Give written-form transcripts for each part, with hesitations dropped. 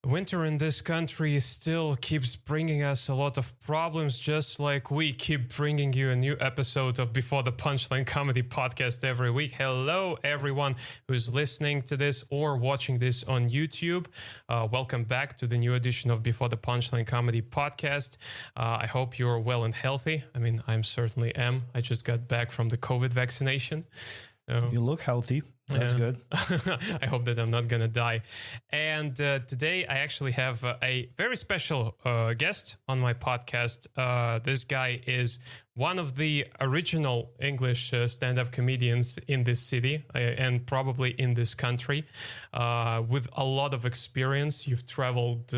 Winter in this country still keeps bringing us a lot of problems, just like we keep bringing you a new episode of Before the Punchline Comedy Podcast every week. Hello, everyone who's listening to this or watching this on YouTube. Welcome back to the new edition of Before the Punchline Comedy Podcast. I hope you're well and healthy. I mean, I certainly am. I just got back from the COVID vaccination. You look healthy. That's good. I hope that I'm not going to die. And today I actually have a very special guest on my podcast. This guy is one of the original English stand-up comedians in this city and probably in this country with a lot of experience. You've traveled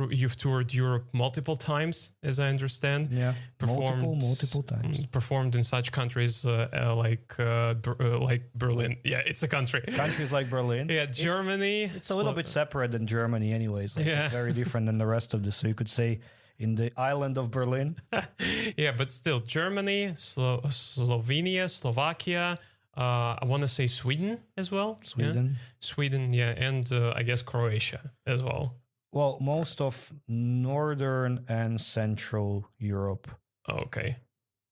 you've toured Europe multiple times, as I understand. Yeah, multiple times. Performed in such countries like Berlin. Yeah, it's a country. Countries like Berlin. Yeah, Germany. It's a little bit separate than Germany anyways. Yeah. It's very different than the rest of this. So you could say in the island of Berlin. Yeah, but still Germany, Slovenia, Slovakia. I want to say Sweden as well. Sweden, yeah. And I guess Croatia as well. Well, most of Northern and Central Europe. Okay.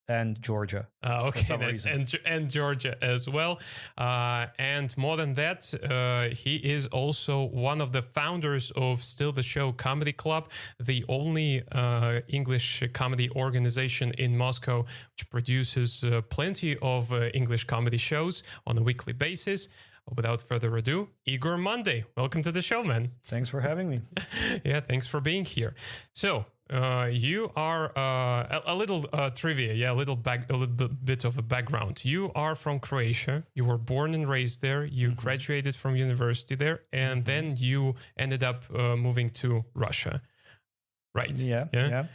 And Georgia. Okay, nice. And Georgia as well. And more than that, he is also one of the founders of Still the Show Comedy Club, the only English comedy organization in Moscow which produces plenty of English comedy shows on a weekly basis. Without further ado, Igor Mondae, welcome to the show, man. Thanks for having me. Yeah, thanks for being here. So, you are a little trivia, a little bit of a background. You are from Croatia. You were born and raised there. You graduated from university there, and then you ended up moving to Russia, right? Yeah.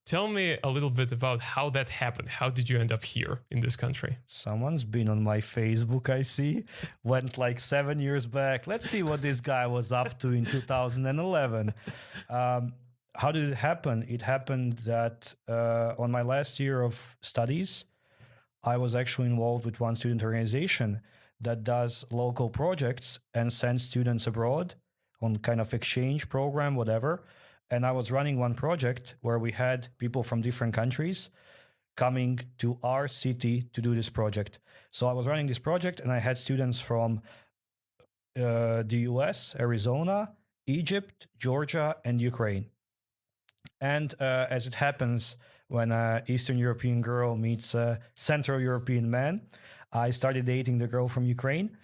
Tell me a little bit about how that happened. How did you end up here in this country? Someone's been on my Facebook, I see. Went like 7 years back. Let's see what this guy was up to in 2011. How did it happen? It happened that on my last year of studies, I was actually involved with one student organization that does local projects and sends students abroad on kind of exchange program, whatever. And I was running one project where we had people from different countries coming to our city to do this project. So I was running this project and I had students from the US, Arizona, Egypt, Georgia, and Ukraine. And as it happens, when an Eastern European girl meets a Central European man, I started dating the girl from Ukraine.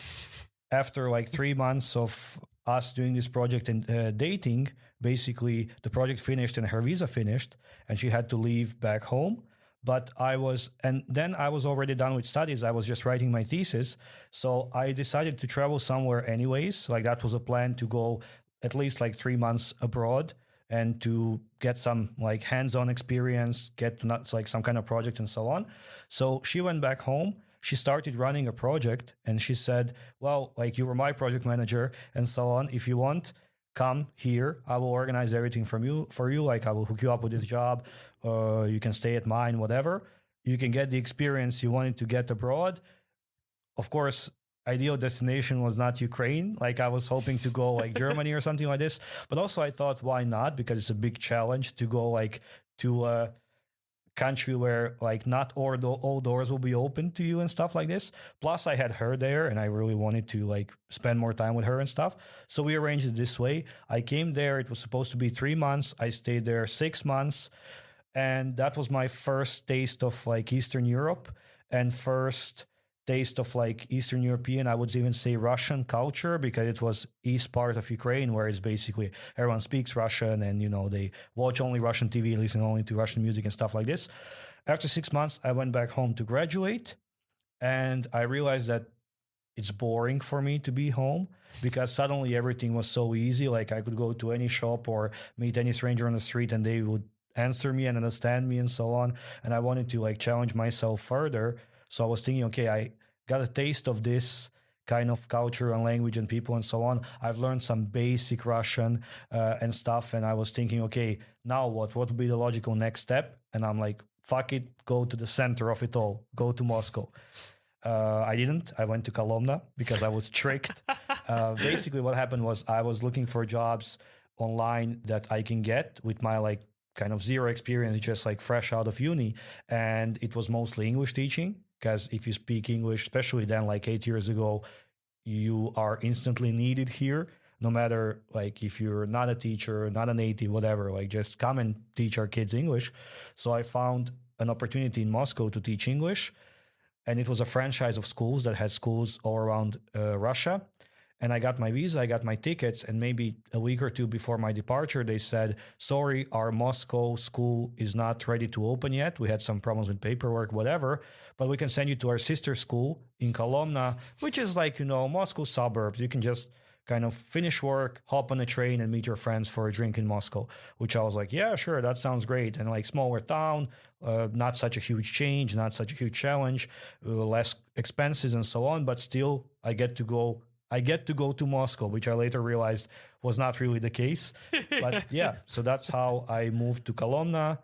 After like 3 months of us doing this project and dating, basically the project finished and her visa finished and she had to leave back home. But then I was already done with studies. I was just writing my thesis. So I decided to travel somewhere anyways. Like that was a plan to go at least like 3 months abroad and to get some like hands-on experience, get like some kind of project and so on. So she went back home. She started running a project and she said, well, like you were my project manager and so on. If you want, come here. I will organize everything for you. Like I will hook you up with this job. You can stay at mine, whatever. You can get the experience you wanted to get abroad. Of course, ideal destination was not Ukraine. Like I was hoping to go like Germany or something like this. But also I thought, why not? Because it's a big challenge to go like to a country where like not all doors will be open to you and stuff like this. Plus I had her there and I really wanted to like spend more time with her and stuff. So we arranged it this way. I came there. It was supposed to be 3 months. I stayed there 6 months. And that was my first taste of like Eastern Europe and first taste of like Eastern European, I would even say Russian culture, because it was east part of Ukraine where it's basically everyone speaks Russian and, they watch only Russian TV, listen only to Russian music and stuff like this. After 6 months, I went back home to graduate and I realized that it's boring for me to be home because suddenly everything was so easy. Like I could go to any shop or meet any stranger on the street and they would answer me and understand me and so on. And I wanted to like challenge myself further. So I was thinking, okay, I got a taste of this kind of culture and language and people and so on. I've learned some basic Russian and stuff. And I was thinking, okay, now what? What would be the logical next step? And I'm like, fuck it, go to the center of it all. Go to Moscow. I didn't. I went to Kolomna because I was tricked. Basically, what happened was I was looking for jobs online that I can get with my like kind of zero experience, just like fresh out of uni. And it was mostly English teaching, because if you speak English, especially then like 8 years ago, you are instantly needed here. No matter like if you're not a teacher, not a native, whatever, like just come and teach our kids English. So I found an opportunity in Moscow to teach English. And it was a franchise of schools that had schools all around Russia. And I got my visa, I got my tickets, and maybe a week or two before my departure, they said, sorry, our Moscow school is not ready to open yet. We had some problems with paperwork, whatever, but we can send you to our sister school in Kolomna, which is like, you know, Moscow suburbs. You can just kind of finish work, hop on a train and meet your friends for a drink in Moscow, which I was like, yeah, sure, that sounds great. And like smaller town, not such a huge change, not such a huge challenge, less expenses and so on, but still I get to go to Moscow, which I later realized was not really the case. But yeah, so that's how I moved to Kolomna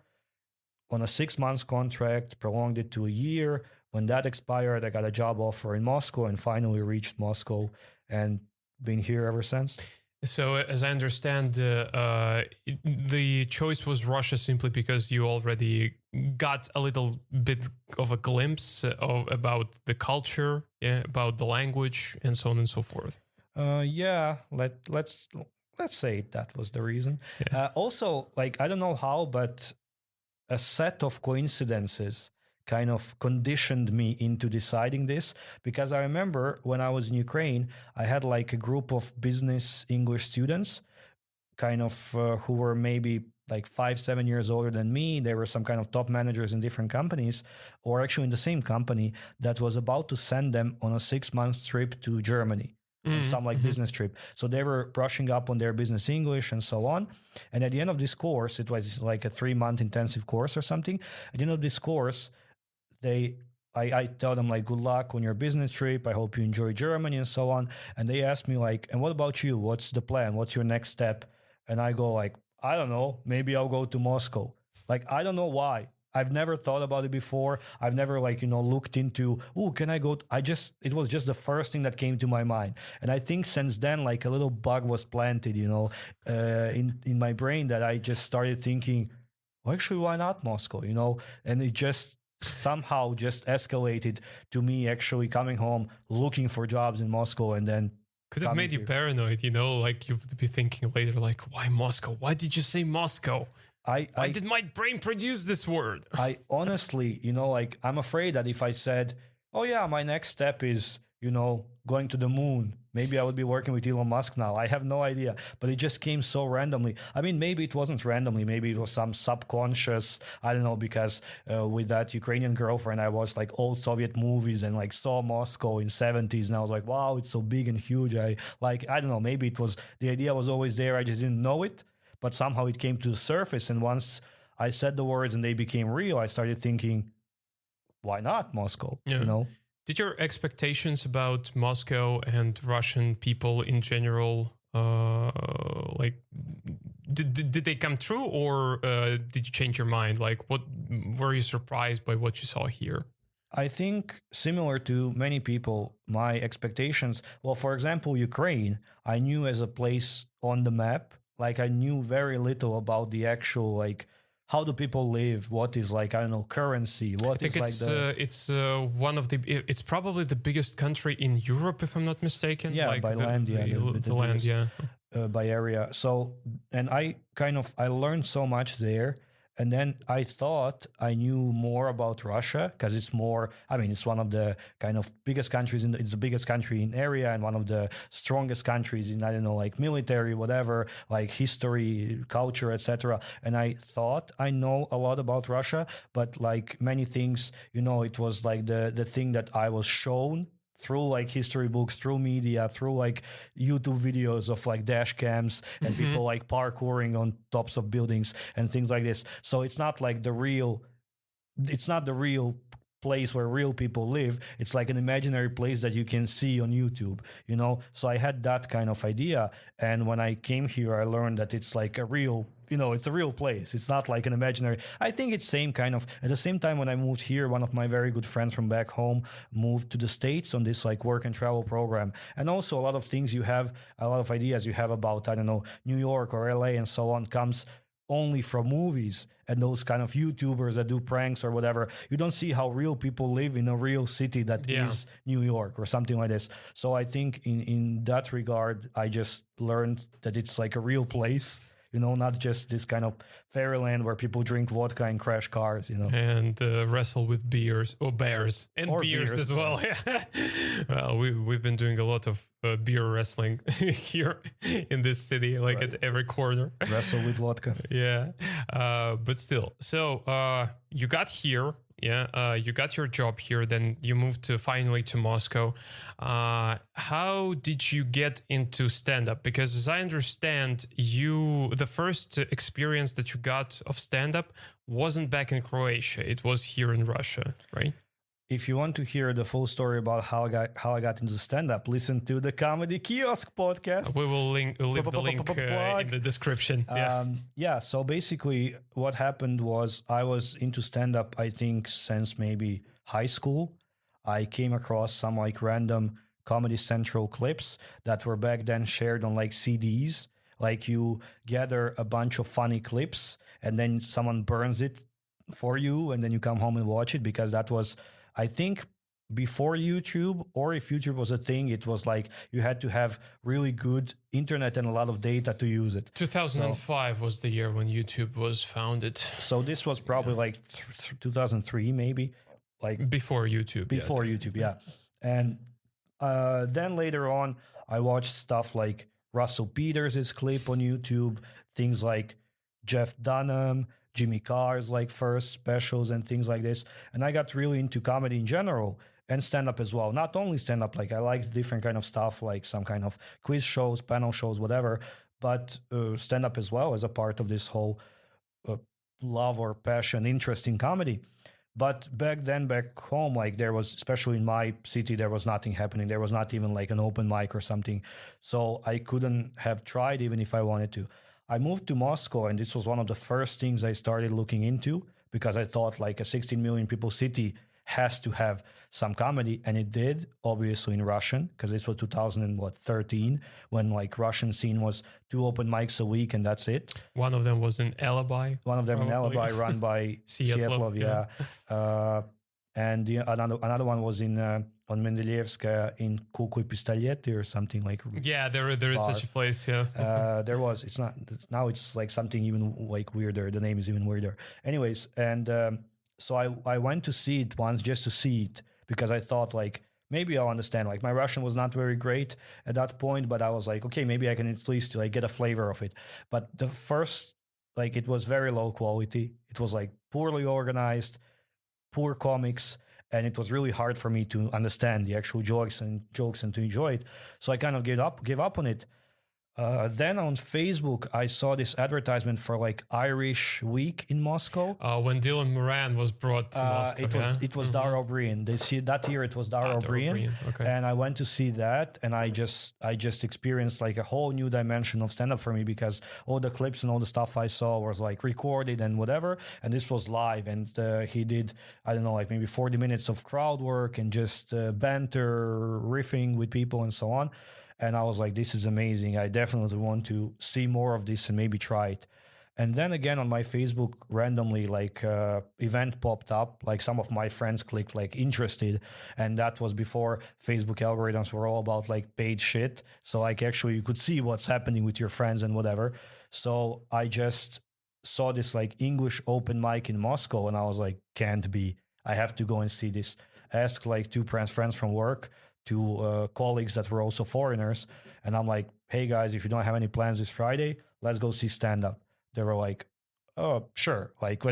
on a 6 month contract, prolonged it to a year. When that expired, I got a job offer in Moscow and finally reached Moscow and been here ever since. So, as I understand, the choice was Russia simply because you already got a little bit of a glimpse about the culture, about the language, and so on and so forth. Yeah, let's say that was the reason. Yeah. Also, like I don't know how, but a set of coincidences kind of conditioned me into deciding this, because I remember when I was in Ukraine, I had like a group of business English students kind of who were maybe like 5-7 years older than me. They were some kind of top managers in different companies, or actually in the same company, that was about to send them on a 6 month trip to Germany. Some like business trip. So they were brushing up on their business English and so on. And at the end of this course, it was like a 3-month intensive course or something. At the end of this course, I tell them like, good luck on your business trip. I hope you enjoy Germany and so on. And they ask me like, and what about you? What's the plan? What's your next step? And I go like, I don't know. Maybe I'll go to Moscow. Like, I don't know why. I've never thought about it before. I've never like, you know, looked into, can I go? It was just the first thing that came to my mind. And I think since then, like a little bug was planted, you know, in my brain, that I just started thinking, well, actually, why not Moscow, you know? And it just somehow just escalated to me actually coming home, looking for jobs in Moscow, and then could have made you paranoid, you know, like you would be thinking later, like, why Moscow? Why did you say Moscow? Why did my brain produce this word? I honestly, you know, like I'm afraid that if I said, oh yeah, my next step is, you know, going to the moon, maybe I would be working with Elon Musk now. I have no idea, but it just came so randomly. I mean, maybe it wasn't randomly. Maybe it was some subconscious, I don't know, because with that Ukrainian girlfriend, I watched like old Soviet movies and like saw Moscow in 70s. And I was like, wow, it's so big and huge. I don't know, maybe it was, the idea was always there. I just didn't know it, but somehow it came to the surface. And once I said the words and they became real, I started thinking, why not Moscow? Yeah. You know? Did your expectations about Moscow and Russian people in general, like, did they come true, or did you change your mind? Like, what were you surprised by what you saw here? I think similar to many people, my expectations, well, for example, Ukraine, I knew as a place on the map. Like, I knew very little about the actual, like, how do people live? What is, like, I don't know, currency? What is like it's one of the, it's probably the biggest country in Europe, if I'm not mistaken. Yeah, like by land, yeah. The land, yeah. By area. So, and I learned so much there. And then I thought I knew more about Russia because it's more, I mean, it's one of the kind of biggest countries, it's the biggest country in area and one of the strongest countries in, I don't know, like military, whatever, like history, culture, etc. And I thought I know a lot about Russia, but like many things, you know, it was like the thing that I was shown through like history books, through media, through like YouTube videos of like dash cams and people like parkouring on tops of buildings and things like this. So it's not like the real place where real people live. It's like an imaginary place that you can see on YouTube, So I had that kind of idea. And when I came here, I learned that it's like a real, it's a real place. It's not like an imaginary. I think it's same kind of. At the same time, when I moved here, one of my very good friends from back home moved to the States on this like work and travel program. And also a lot of things you have, a lot of ideas you have about, I don't know, New York or LA and so on comes only from movies and those kind of YouTubers that do pranks or whatever. You don't see how real people live in a real city that is New York or something like this. So I think in that regard, I just learned that it's like a real place, not just this kind of fairyland where people drink vodka and crash cars, And wrestle with bears and or beers as well. Yeah. Well, we've been doing a lot of beer wrestling here in this city, like at every corner. Wrestle with vodka. Yeah. But still, so you got here. Yeah, you got your job here, then you moved finally to Moscow. How did you get into stand-up? Because as I understand, the first experience that you got of stand-up wasn't back in Croatia. It was here in Russia, right? If you want to hear the full story about how I got into stand-up, listen to the Comedy Kiosk podcast. We will leave the link in the description. So basically what happened was I was into stand-up, I think, since maybe high school. I came across some like random Comedy Central clips that were back then shared on like CDs. Like you gather a bunch of funny clips and then someone burns it for you and then you come home and watch it, because that was, I think, before YouTube, or if YouTube was a thing, it was like you had to have really good internet and a lot of data to use it. 2005 was the year when YouTube was founded. So this was probably like 2003, maybe. Like before YouTube. Before YouTube, yeah. And then later on, I watched stuff like Russell Peters' clip on YouTube, things like Jeff Dunham, Jimmy Carr's like first specials and things like this. And I got really into comedy in general and stand-up as well. Not only stand-up, like I like different kind of stuff, like some kind of quiz shows, panel shows, whatever, but stand-up as well as a part of this whole love or passion, interest in comedy. But back then, back home, like there was, especially in my city, there was nothing happening. There was not even like an open mic or something. So I couldn't have tried even if I wanted to. I moved to Moscow, and this was one of the first things I started looking into, because I thought like a 16 million people city has to have some comedy, and it did, obviously in Russian, because this was 2013, when like Russian scene was 2 open mics a week and that's it. One of them was in Alibi. One of them in Alibi, run by Sietlov, yeah. And another one was in on Mendeleevskaya in Kukuy Pistoleti or something like. Yeah, there is such a place. Yeah, there was. It's not now. It's like something even like weirder. The name is even weirder. Anyways, and so I went to see it once just to see it, because I thought like maybe I'll understand. Like my Russian was not very great at that point, but I was like, okay, maybe I can at least like get a flavor of it. But the first, like, it was very low quality. It was like poorly organized, poor comics, and it was really hard for me to understand the actual jokes and to enjoy it. So I kind of gave up on it. Then on Facebook, I saw this advertisement for like Irish Week in Moscow. When Dylan Moran was brought to Moscow. It was Dara O'Brien. That year it was Dara O'Brien. Okay. And I went to see that, and I just experienced like a whole new dimension of stand-up for me, because all the clips and all the stuff I saw was like recorded and whatever, and this was live. And he did, I don't know, like maybe 40 minutes of crowd work and just banter, riffing with people and so on. And I was like, this is amazing. I definitely want to see more of this and maybe try it. And then again, on my Facebook, randomly, like event popped up. Like some of my friends clicked like interested. And that was before Facebook algorithms were all about like paid shit. So like actually you could see what's happening with your friends and whatever. So I just saw this like English open mic in Moscow. And I was like, can't be. I have to go and see this. Asked like 2 friends from work, 2 colleagues that were also foreigners. And I'm like, hey guys, if you don't have any plans this Friday, let's go see stand-up. They were like, oh, sure. Like,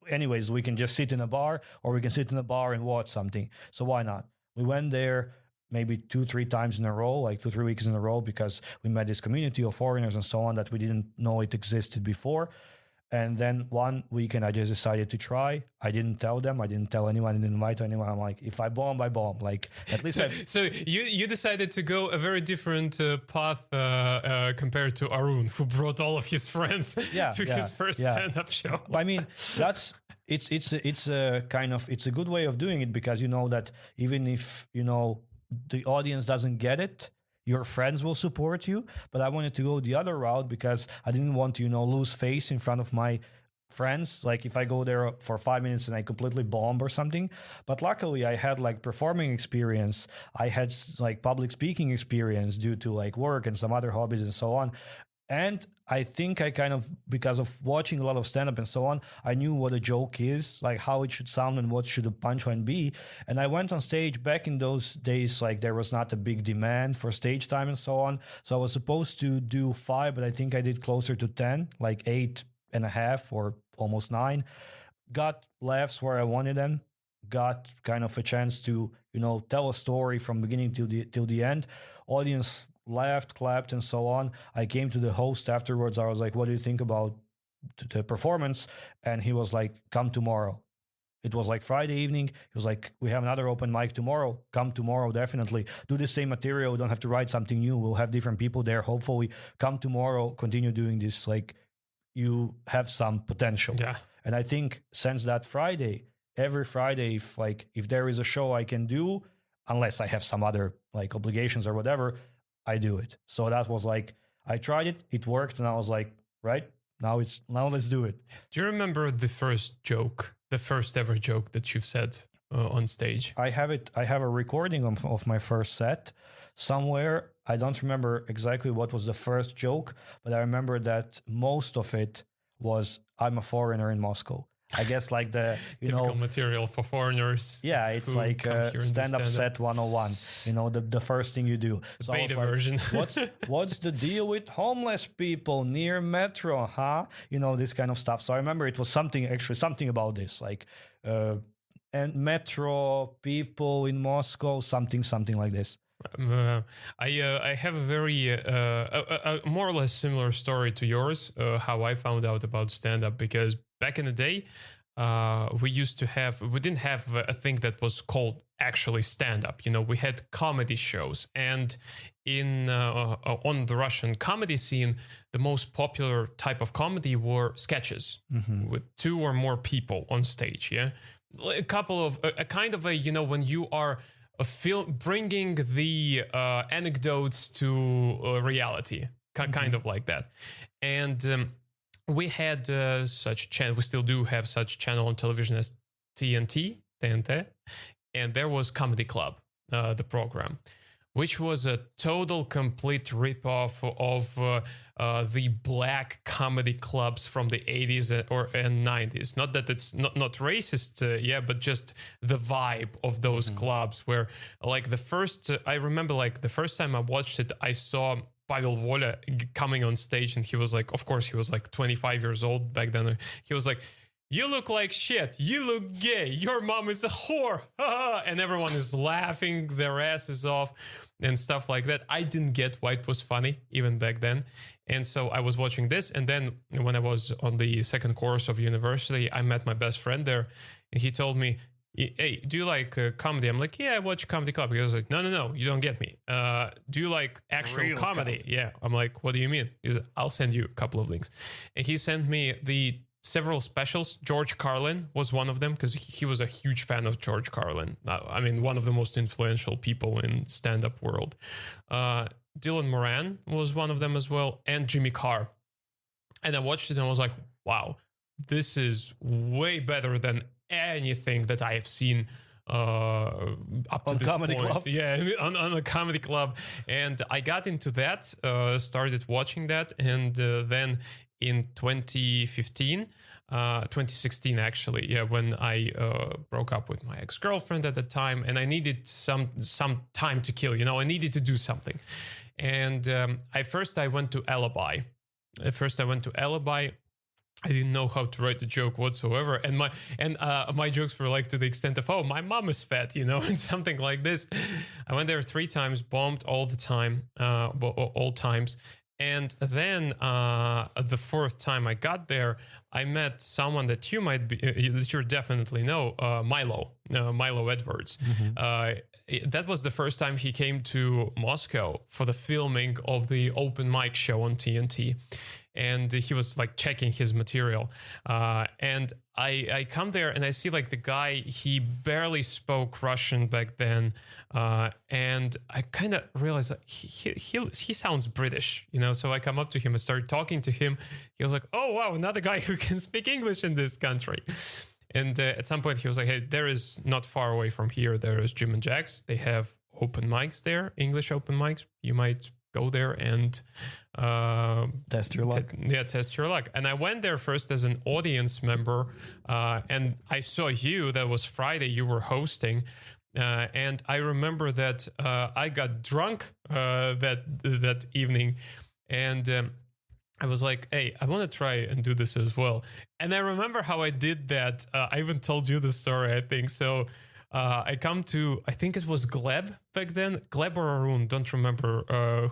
anyways, we can just sit in a bar, or we can sit in a bar and watch something. So why not? We went there maybe 2-3 times in a row, like 2-3 weeks in a row, because we met this community of foreigners and so on that we didn't know it existed before. And then one weekend, I just decided to try. I didn't tell them. I didn't tell anyone. I didn't invite anyone. I'm like, if I bomb, I bomb. Like, at least So you decided to go a very different path compared to Arun, who brought all of his friends to his first stand-up show. I mean, it's a good way of doing it, because you know that even if the audience doesn't get it, your friends will support you. But I wanted to go the other route because I didn't want to, lose face in front of my friends. Like if I go there for 5 minutes and I completely bomb or something. But luckily I had like performing experience. I had like public speaking experience due to like work and some other hobbies and so on. And I think I kind of, because of watching a lot of stand-up and so on, I knew what a joke is, like how it should sound and what should a punchline be. And I went on stage back in those days, like there was not a big demand for stage time and so on. So I was supposed to do 5, but I think I did closer to 10, like 8.5 or almost 9. Got laughs where I wanted them. Got kind of a chance to, tell a story from beginning till the end. Audience laughed, clapped, and so on. I came to the host afterwards. I was like, what do you think about the performance? And he was like, come tomorrow. It was like Friday evening. He was like, we have another open mic tomorrow. Come tomorrow, definitely. Do the same material. We don't have to write something new. We'll have different people there. Hopefully, come tomorrow. Continue doing this. Like, you have some potential. Yeah. And I think since that Friday, every Friday, if there is a show I can do, unless I have some other like obligations or whatever, I do it. So that was like, I tried it, it worked, and I was like, right, now let's do it. Do you remember the first ever joke that you've said on stage? I have a recording of my first set somewhere. I don't remember exactly what was the first joke, but I remember that most of it was, I'm a foreigner in Moscow. I guess like the typical material for foreigners. Yeah, it's like stand-up set 101. The first thing you do. So beta version. what's the deal with homeless people near metro, huh? This kind of stuff. So I remember it was something about this, like and metro people in Moscow, something like this. I have a very a more or less similar story to yours. How I found out about stand-up, because back in the day, we didn't have a thing that was called actually stand-up. We had comedy shows, and on the Russian comedy scene, the most popular type of comedy were sketches with 2 or more people on stage. Yeah, a kind of when you are bringing the anecdotes to reality, kind of like that. And we had such channel. We still do have such channel on television as TNT, and there was Comedy Club, the program, which was a total complete ripoff of the black comedy clubs from the 80s and 90s. Not that it's not racist, but just the vibe of those clubs, where like I remember like the first time I watched it, I saw Pavel Voля coming on stage, and he was like, of course he was like 25 years old back then. He was like, you look like shit. You look gay. Your mom is a whore. And everyone is laughing their asses off and stuff like that. I didn't get why it was funny even back then. And so I was watching this. And then when I was on the second course of university, I met my best friend there. And he told me, hey, do you like comedy? I'm like, yeah, I watch Comedy Club. He was like, no, you don't get me. Do you like actual real comedy? Yeah. I'm like, what do you mean? He was like, I'll send you a couple of links. And he sent me the several specials. George Carlin was one of them, because he was a huge fan of George Carlin. I mean, one of the most influential people in stand-up world. Dylan Moran was one of them as well, and Jimmy Carr. And I watched it and I was like, wow, this is way better than anything that I have seen up to on this Comedy point. Club. Yeah, on a Comedy Club. And I got into that, started watching that, and then in 2016 actually, when I broke up with my ex-girlfriend at the time, and I needed some time to kill, I needed to do something. And I went to Alibi. I didn't know how to write the joke whatsoever, and my jokes were like to the extent of, oh, my mom is fat, and something like this. I went there 3 times, bombed all the time, all times, And then the fourth time I got there, I met someone that you might be, that you definitely know, Milo Edwards. That was the first time he came to Moscow for the filming of the open mic show on TNT. And he was like checking his material. And I come there and I see like the guy, he barely spoke Russian back then. And I kind of realized that he sounds British, you know? So I come up to him and start talking to him. He was like, oh, wow, another guy who can speak English in this country. And at some point he was like, hey, there is not far away from here, there is Jim and Jack's. They have open mics there, English open mics. You might go there and test your luck. Test your luck. And I went there first as an audience member, and I saw you. That was Friday. You were hosting, and I remember that I got drunk that evening, and I was like, hey, I want to try and do this as well. And I remember how I did that. I even told you the story, I think. So I come to, I think it was Gleb back then. Gleb or Arun, don't remember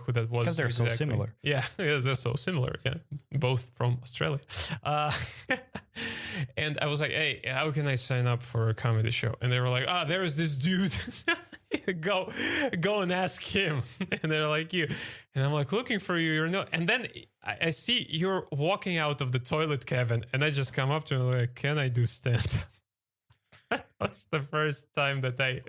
who that was. Because they're so similar. Yeah, they're so similar. Yeah, both from Australia. And I was like, hey, how can I sign up for a comedy show? And they were like, there is this dude. Go and ask him. And they're like, you. And I'm like, looking for you. You're no. And then I see you're walking out of the toilet cabin. And I just come up to him like, can I do stand-up? That's the first time that I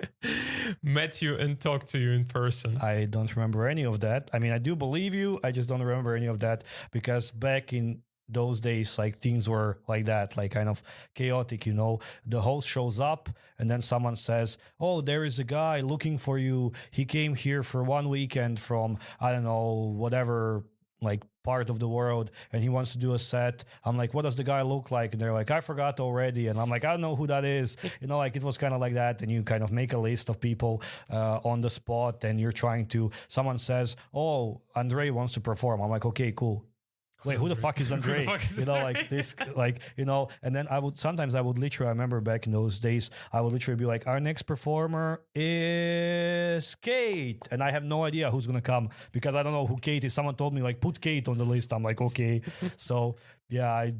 met you and talked to you in person. I don't remember any of that. I mean, I do believe you. I just don't remember any of that because back in those days, like things were like that, like kind of chaotic, you know. The host shows up and then someone says, oh, there is a guy looking for you. He came here for 1 weekend from, I don't know, whatever, like part of the world, and he wants to do a set. I'm like, what does the guy look like? And they're like, I forgot already. And I'm like, I don't know who that is. You know, like it was kind of like that. And you kind of make a list of people on the spot, and you're trying to, someone says, oh, Andre wants to perform. I'm like, okay, cool. Wait, who the fuck is Andre? You know, like this, like, you know, and then I would literally, I remember back in those days, I would literally be like, our next performer is Kate. And I have no idea who's going to come because I don't know who Kate is. Someone told me like, put Kate on the list. I'm like, okay. So yeah, I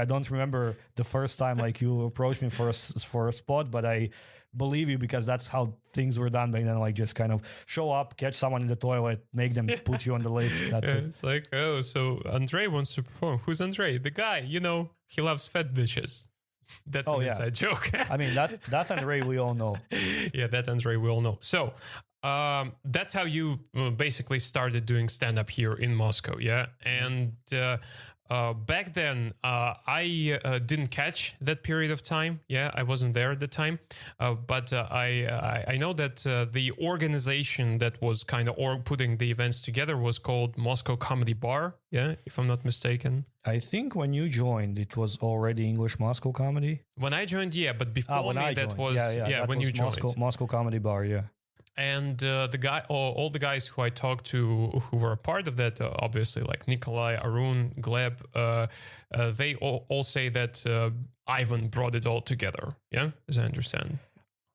don't remember the first time like you approached me for a spot, but I believe you because that's how things were done back then. Like just kind of show up, catch someone in the toilet, make them put you on the list. That's it. It's like, oh, so Andre wants to perform. Who's Andre? The guy, you know, he loves fat bitches. That's an inside joke. I mean, that Andre we all know. Yeah, that Andre we all know. So that's how you basically started doing stand-up here in Moscow, yeah? And back then, I didn't catch that period of time. Yeah, I wasn't there at the time. But I know that the organization that was kind of putting the events together was called Moscow Comedy Bar. Yeah, if I'm not mistaken. I think when you joined, it was already English Moscow Comedy. When I joined, yeah, but before me, that was that when was you joined. Moscow Comedy Bar, yeah. And the guy, all the guys who I talked to who were a part of that, obviously, like Nikolai, Arun, Gleb, they all say that Ivan brought it all together. Yeah, as I understand.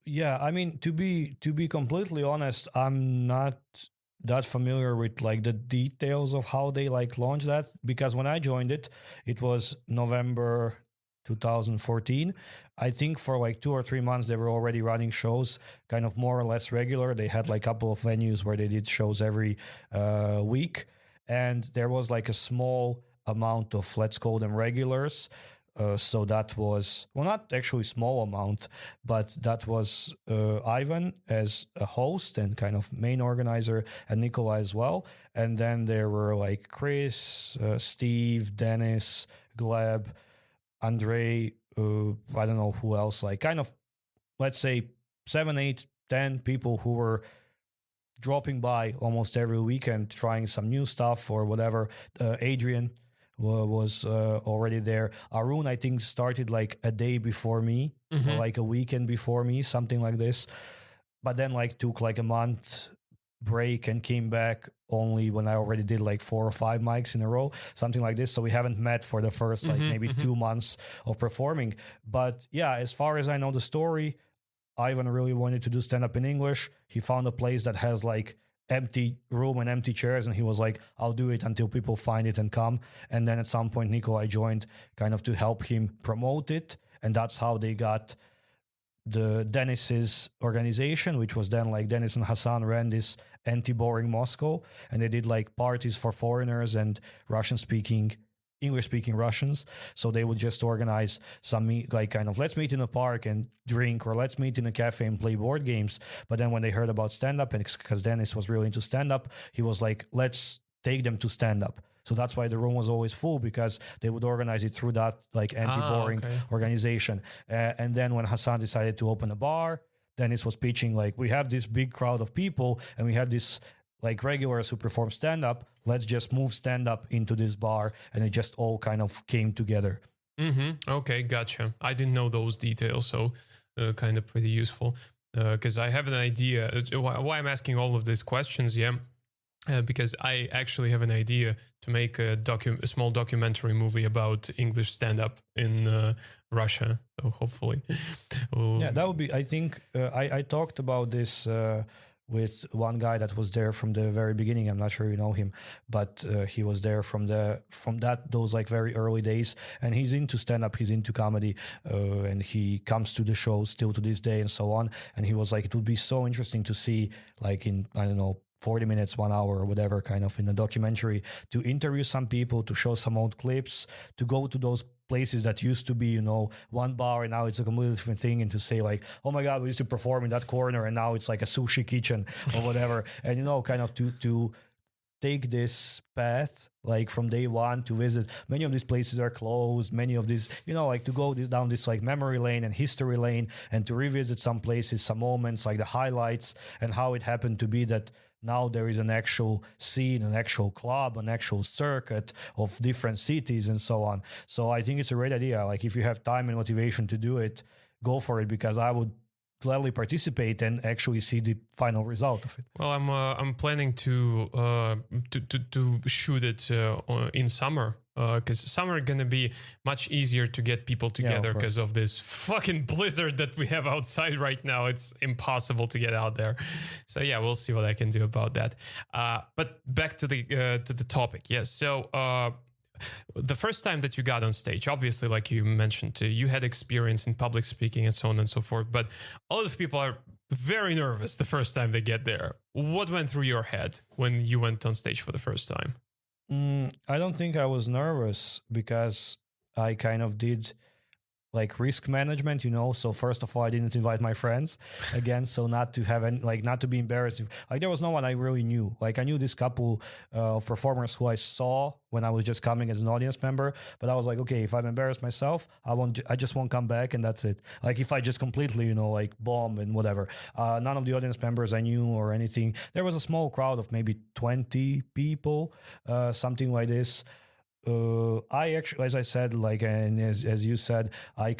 Yeah, I mean, to be completely honest, I'm not that familiar with like the details of how they like launched that, because when I joined it, it was November 2014. I think for like 2 or 3 months they were already running shows kind of more or less regular. They had like a couple of venues where they did shows every week, and there was like a small amount of, let's call them, regulars. So that was, well, not actually small amount, but that was Ivan as a host and kind of main organizer, and Nikolai as well. And then there were like Chris, Steve, Dennis, Gleb, Andre, I don't know who else, like kind of, let's say 7, 8, 10 people who were dropping by almost every weekend, trying some new stuff or whatever. Adrian was already there. Arun, I think, started like a day before me, or like a weekend before me, something like this. But then like took like a month break and came back only when I already did like 4 or 5 mics in a row, something like this. So we haven't met for the first like maybe 2 months of performing. But yeah, as far as I know the story, Ivan really wanted to do stand-up in English. He found a place that has like empty room and empty chairs, and he was like, I'll do it until people find it and come. And then at some point Nikolai joined kind of to help him promote it, and that's how they got the Denis's organization, which was then like Denis and Hassan ran this anti-boring Moscow, and they did like parties for foreigners and English-speaking Russians. So they would just organize some like kind of let's meet in a park and drink, or let's meet in a cafe and play board games. But then when they heard about stand-up, and because Denis was really into stand-up, he was like, let's take them to stand-up. So that's why the room was always full, because they would organize it through that like anti-boring organization. And then when Hassan decided to open a bar, Denis was pitching like, we have this big crowd of people and we have this like regulars who perform stand-up. Let's just move stand-up into this bar. And it just all kind of came together. Mm-hmm. Okay, gotcha. I didn't know those details, so kind of pretty useful. Because I have an idea. Why I'm asking all of these questions, because I actually have an idea to make a small documentary movie about English stand-up in Russia. So hopefully, yeah, that would be. I think I talked about this with one guy that was there from the very beginning. I'm not sure you know him, but he was there from those like very early days, and he's into stand-up, he's into comedy, and he comes to the show still to this day and so on. And he was like, it would be so interesting to see like in, I don't know, 40 minutes, 1 hour, or whatever, kind of in a documentary, to interview some people, to show some old clips, to go to those places that used to be, you know, one bar and now it's a completely different thing, and to say like, oh my God, we used to perform in that corner and now it's like a sushi kitchen or whatever. And, you know, kind of to take this path like from day one, to visit many of these places are closed, many of these, you know, like to go down this like memory lane and history lane, and to revisit some places, some moments, like the highlights, and how it happened to be that now there is an actual scene, an actual club, an actual circuit of different cities and so on. So I think it's a great idea. Like if you have time and motivation to do it, go for it, because I would gladly participate and actually see the final result of it. Well, I'm planning to shoot it in summer, because summer gonna be much easier to get people together because of this fucking blizzard that we have outside right now. It's impossible to get out there. So yeah, we'll see what I can do about that. But back to the topic. Yes. So the first time that you got on stage, obviously, like you mentioned, you had experience in public speaking and so on and so forth. But a lot of people are very nervous the first time they get there. What went through your head when you went on stage for the first time? I don't think I was nervous, because I kind of did like risk management, you know. So first of all, I didn't invite my friends again, so not to have any, like not to be embarrassed. Like there was no one I really knew. Like I knew this couple of performers who I saw when I was just coming as an audience member, but I was like, okay, if I'm embarrassed myself, I just won't come back, and that's it. Like if I just completely, you know, like bomb and whatever. None of the audience members I knew or anything. There was a small crowd of maybe 20 people, something like this. I actually, as I said, like, and as you said, I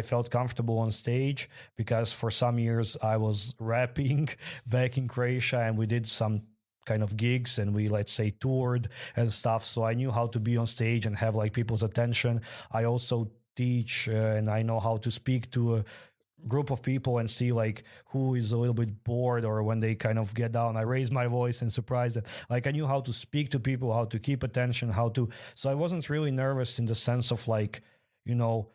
felt comfortable on stage because for some years I was rapping back in Croatia, and we did some kind of gigs, and we, let's say, toured and stuff. So I knew how to be on stage and have like people's attention. I also teach, and I know how to speak to a group of people and see like who is a little bit bored, or when they kind of get down, I raise my voice and surprise them. Like I knew how to speak to people, how to keep attention, so I wasn't really nervous in the sense of like, you know,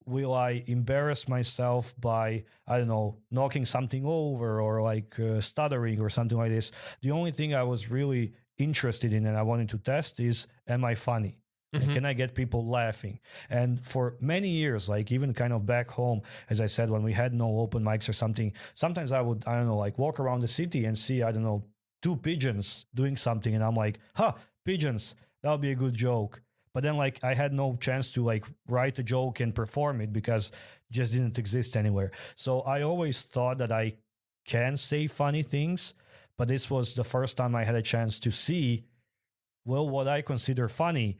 will I embarrass myself by, I don't know, knocking something over, or like stuttering or something like this. The only thing I was really interested in and I wanted to test is, am I funny? And can I get people laughing? And for many years, like even kind of back home, as I said, when we had no open mics or something, sometimes I would, I don't know, like walk around the city and see, I don't know, 2 pigeons doing something. And I'm like, pigeons, that'll be a good joke. But then like I had no chance to like write a joke and perform it because it just didn't exist anywhere. So I always thought that I can say funny things, but this was the first time I had a chance to see, well, what I consider funny.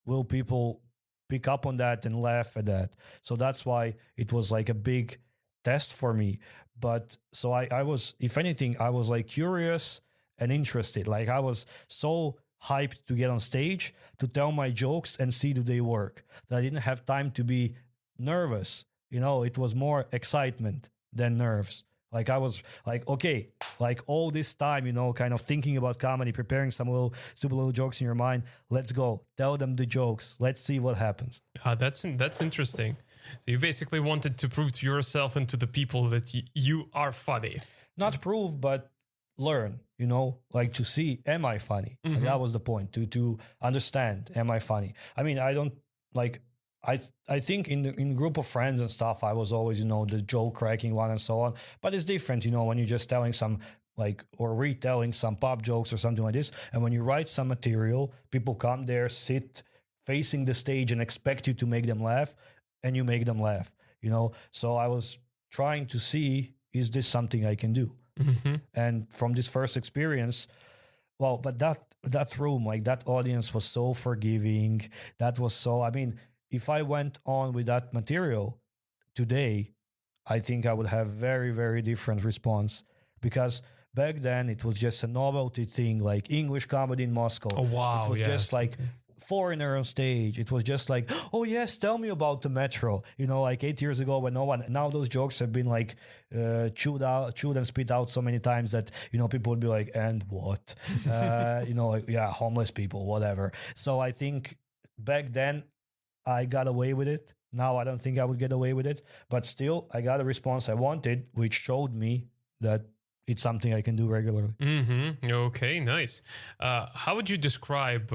Will people pick up on that and laugh at that? So that's why it was like a big test for me. But so I was, if anything, I was like curious and interested. Like I was so hyped to get on stage, to tell my jokes and see do they work, that I didn't have time to be nervous. You know, it was more excitement than nerves. Like I was like, okay, like all this time, kind of thinking about comedy, preparing some little stupid little jokes in your mind. Let's go. Tell them the jokes. Let's see what happens. That's interesting. So you basically wanted to prove to yourself and to the people that you are funny. Not prove, but learn, like to see, am I funny? Like, that was the point, to understand, am I funny? I mean, I don't like, I think in group of friends and stuff, I was always, the joke cracking one and so on. But it's different, when you're just telling some or retelling some pop jokes or something like this. And when you write some material, people come there, sit facing the stage and expect you to make them laugh, and you make them laugh, So I was trying to see, is this something I can do? And from this first experience, well, but that room, like that audience was so forgiving. That was so, I mean, if I went on with that material today, I think I would have very, very different response, because back then it was just a novelty thing, like English comedy in Moscow. Oh, wow. It was yes. just like foreigner on stage. It was just like, oh yes, tell me about the metro. Like 8 years ago when no one. Now those jokes have been like chewed and spit out so many times that people would be like, and what? Like, yeah, homeless people, whatever. So I think back then I got away with it. Now I don't think I would get away with it, but still I got a response I wanted, which showed me that it's something I can do regularly. Okay, nice. How would you describe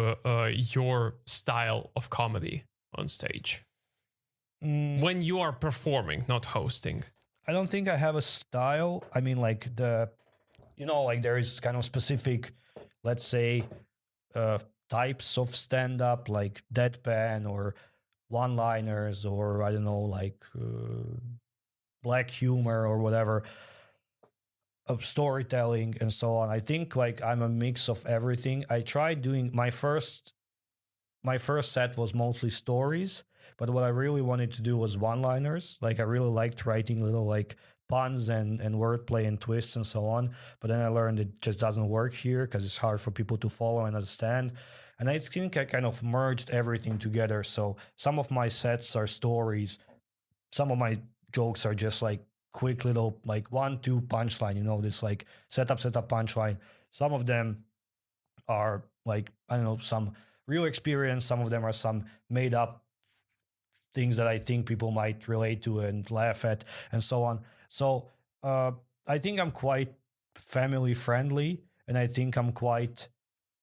your style of comedy on stage when you are performing, not hosting? I don't think I have a style. I mean, like like there is kind of specific, let's say, types of stand-up, like deadpan or one-liners, or I don't know, like black humor or whatever, of storytelling and so on. I think like I'm a mix of everything. I tried doing my first set was mostly stories, but what I really wanted to do was one-liners. Like I really liked writing little like puns and wordplay and twists and so on. But then I learned it just doesn't work here because it's hard for people to follow and understand. And I think I kind of merged everything together. So some of my sets are stories. Some of my jokes are just like quick little like 1-2 punchline, this like setup punchline. Some of them are like, I don't know, some real experience. Some of them are some made up things that I think people might relate to and laugh at and so on. So I think I'm quite family friendly, and I think I'm quite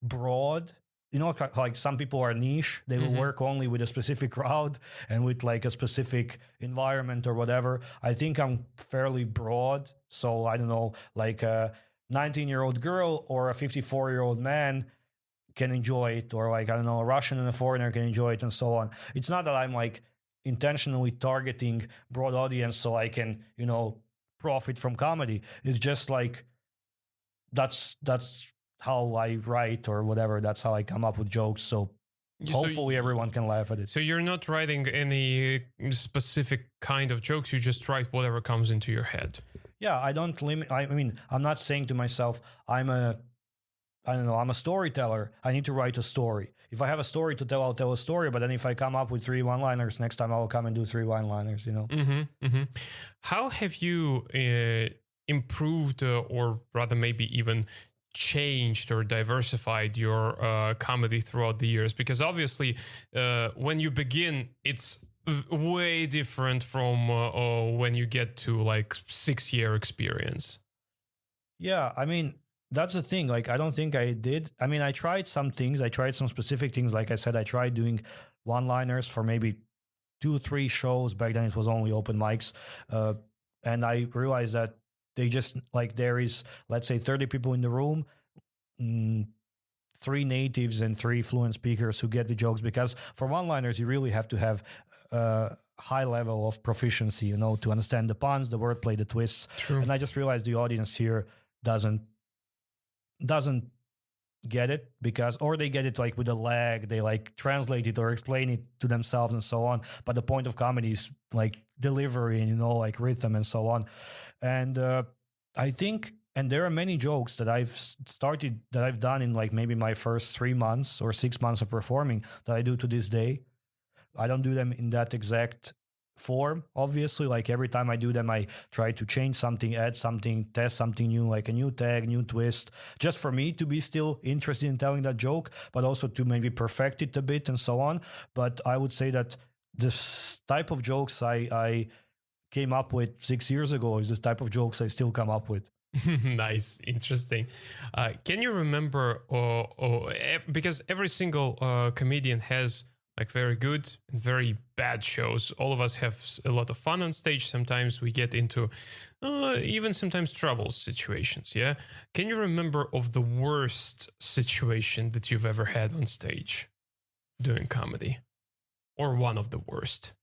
broad. Like some people are niche. They will work only with a specific crowd and with like a specific environment or whatever. I think I'm fairly broad. So I don't know, like a 19-year-old girl or a 54-year-old man can enjoy it, or like, I don't know, a Russian and a foreigner can enjoy it and so on. It's not that I'm like intentionally targeting broad audience so I can, profit from comedy. It's just like, that's how I write or whatever. That's how I come up with jokes. So hopefully everyone can laugh at it. So you're not writing any specific kind of jokes. You just write whatever comes into your head. Yeah, I don't limit. I mean, I'm not saying to myself, I'm a storyteller. I need to write a story. If I have a story to tell, I'll tell a story. But then if I come up with 3 one-liners, next time I'll come and do 3 one-liners, How have you improved or rather maybe even changed or diversified your comedy throughout the years? Because obviously when you begin, it's way different from when you get to like 6-year experience. Yeah, I mean, that's the thing. Like, I don't think I did. I mean, I tried some things. I tried some specific things. Like I said, I tried doing one-liners for maybe 2-3 shows. Back then it was only open mics. And I realized that they just, like, there is, let's say, 30 people in the room, 3 natives and 3 fluent speakers who get the jokes. Because for one-liners, you really have to have a high level of proficiency, to understand the puns, the wordplay, the twists. True. And I just realized the audience here doesn't get it, because, or they get it like with a lag, they like translate it or explain it to themselves and so on. But the point of comedy is like delivery and like rhythm and so on. And I think, and there are many jokes that I've done in like maybe my first 3 months or 6 months of performing that I do to this day. I don't do them in that exact form, obviously. Like every time I do them, I try to change something, add something, test something new, like a new tag, new twist, just for me to be still interested in telling that joke, but also to maybe perfect it a bit and so on. But I would say that this type of jokes I came up with 6 years ago is this type of jokes I still come up with. Nice, interesting. Can you remember, because every single comedian has like very good and very bad shows. All of us have a lot of fun on stage. Sometimes we get into even sometimes trouble situations. Yeah. Can you remember of the worst situation that you've ever had on stage doing comedy, or one of the worst?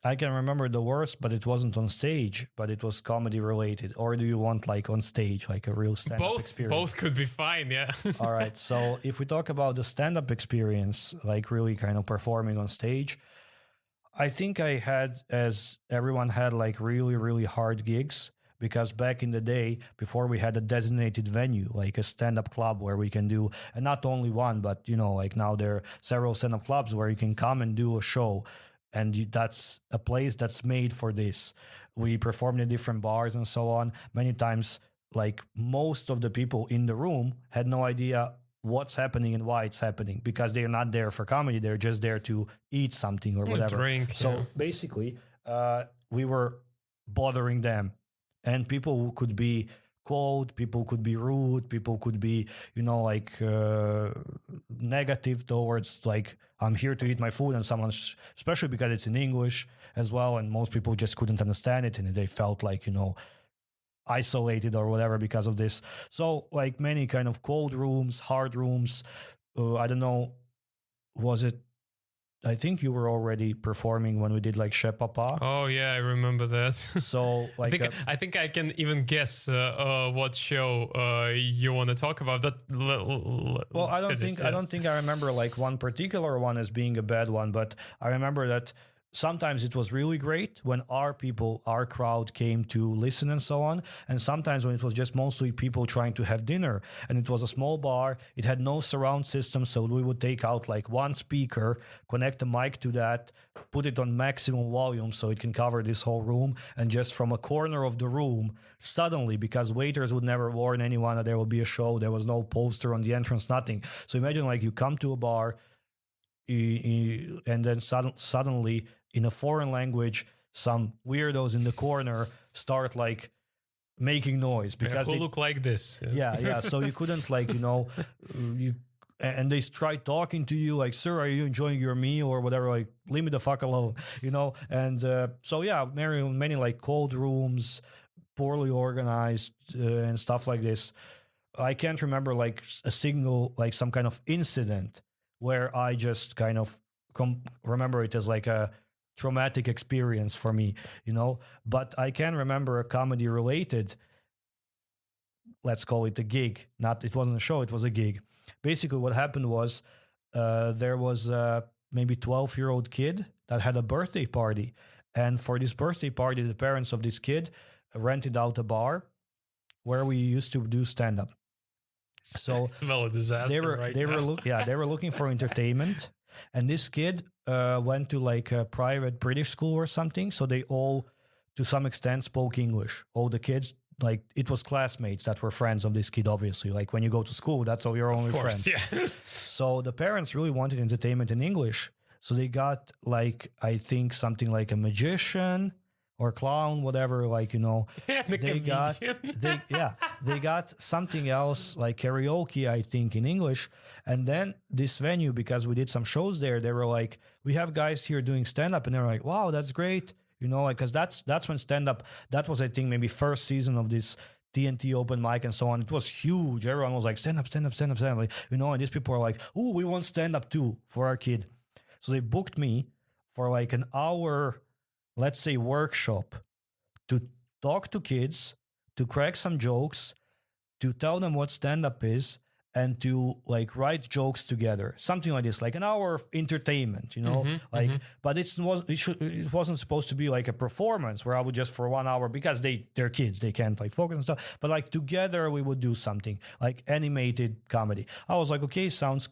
I can remember the worst, but it wasn't on stage, but it was comedy related. Or do you want like on stage, like a real stand-up experience? Both could be fine, yeah. All right. So if we talk about the stand-up experience, like really kind of performing on stage, I think I had, as everyone had, like really, really hard gigs. Because back in the day, before we had a designated venue, like a stand-up club where we can do, and not only one, but, like now there are several stand-up clubs where you can come and do a show. And that's a place that's made for this. We performed in different bars and so on. Many times, like most of the people in the room had no idea what's happening and why it's happening, because they're not there for comedy. They're just there to eat something or whatever. Drink. So basically, we were bothering them. And people could be cold, people could be rude, people could be, negative towards, like, I'm here to eat my food, and someone, especially because it's in English as well, and most people just couldn't understand it, and they felt like, isolated or whatever because of this. So, like, many kind of cold rooms, hard rooms. I don't know, I think you were already performing when we did like Che Papa. Oh yeah, I remember that. So like, I think I can even guess what show you want to talk about. Well, I don't think I remember like one particular one as being a bad one, but I remember that sometimes it was really great when our crowd came to listen and so on. And sometimes when it was just mostly people trying to have dinner, and it was a small bar, it had no surround system. So we would take out like one speaker, connect a mic to that, put it on maximum volume so it can cover this whole room. And just from a corner of the room, suddenly, because waiters would never warn anyone that there will be a show, there was no poster on the entrance, nothing. So imagine like you come to a bar, and then suddenly in a foreign language, some weirdos in the corner start like making noise because who look like this. Yeah. So you couldn't like, and they try talking to you like, sir, are you enjoying your meal or whatever? Like, leave me the fuck alone, And so yeah, many like cold rooms, poorly organized and stuff like this. I can't remember like a single, like some kind of incident where I just kind of remember it as like a traumatic experience for me, But I can remember a comedy related, let's call it a gig. It wasn't a show, it was a gig. Basically what happened was there was a maybe 12-year-old kid that had a birthday party. And for this birthday party, the parents of this kid rented out a bar where we used to do stand-up. So smell a disaster. They were looking for entertainment, and this kid went to like a private British school or something. So they all, to some extent, spoke English. All the kids, like it was classmates that were friends of this kid. Obviously, like when you go to school, that's all your only friends. Yeah. So the parents really wanted entertainment in English. So they got like, I think something like a magician or clown, whatever, like, they got something else like karaoke, I think, in English. And then this venue, because we did some shows there, they were like, we have guys here doing stand-up. And they were like, wow, that's great. Because that's when stand-up, that was, I think, maybe first season of this TNT open mic and so on. It was huge. Everyone was like, stand up. Like, and these people are like, oh, we want stand-up too for our kid. So they booked me for like an hour, let's say, workshop to talk to kids, to crack some jokes, to tell them what stand-up is, and to like write jokes together, something like this, like an hour of entertainment, But it wasn't supposed to be like a performance where I would just for 1 hour, because they're kids, they can't like focus and stuff. But like together we would do something like animated comedy. I was like, okay, sounds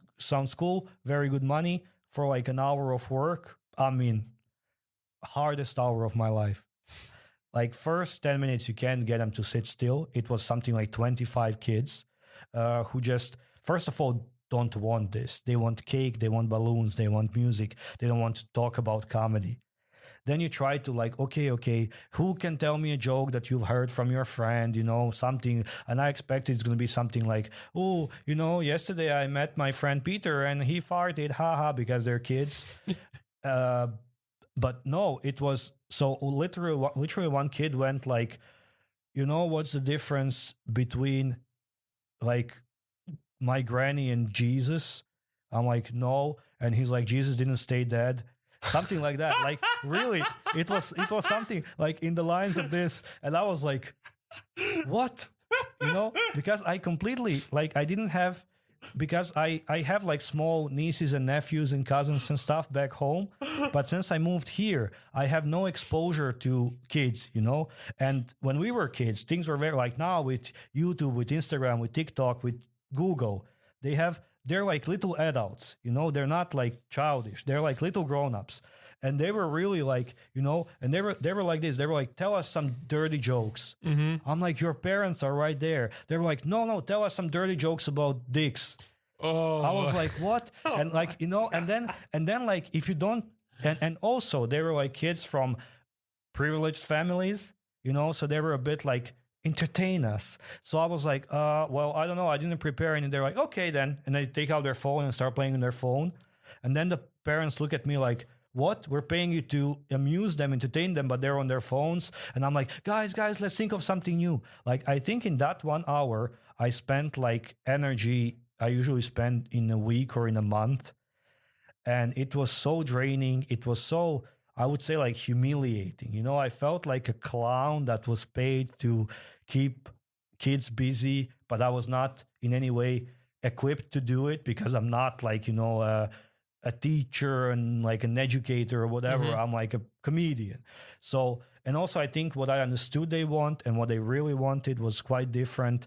cool, very good money for like an hour of work. I mean, hardest hour of my life. Like first 10 minutes, you can't get them to sit still. It was something like 25 kids who just, first of all, don't want this. They want cake, they want balloons, they want music. They don't want to talk about comedy. Then you try to like, okay, who can tell me a joke that you've heard from your friend, something. And I expect it's going to be something like, oh, yesterday I met my friend Peter and he farted, haha, because they're kids. But no, it was so literally one kid went like, what's the difference between like my granny and Jesus? I'm like, no. And he's like, Jesus didn't stay dead. Something like that. Like really, it was something like in the lines of this. And I was like, what? Because I completely like, I didn't have, because I have like small nieces and nephews and cousins and stuff back home. But since I moved here, I have no exposure to kids, And when we were kids, things were very like now with YouTube, with Instagram, with TikTok, with Google, they're like little adults, they're not like childish. They're like little grown-ups. And they were really like, and they were like this. They were like, tell us some dirty jokes. Mm-hmm. I'm like, your parents are right there. They were like, no, tell us some dirty jokes about dicks. Oh, I was like, what? And like, and then like, if you don't, and also they were like kids from privileged families, so they were a bit like, entertain us. So I was like, well, I don't know. I didn't prepare. And they're like, okay, then. And they take out their phone and start playing on their phone. And then the parents look at me like, what? We're paying you to amuse them, entertain them, but they're on their phones. And I'm like, guys, let's think of something new. Like, I think in that 1 hour, I spent like energy I usually spend in a week or in a month. And it was so draining. It was so, I would say, like humiliating. I felt like a clown that was paid to keep kids busy, but I was not in any way equipped to do it because I'm not like, a teacher and like an educator or whatever. Mm-hmm. I'm like a comedian. So, and also I think what I understood they want and what they really wanted was quite different.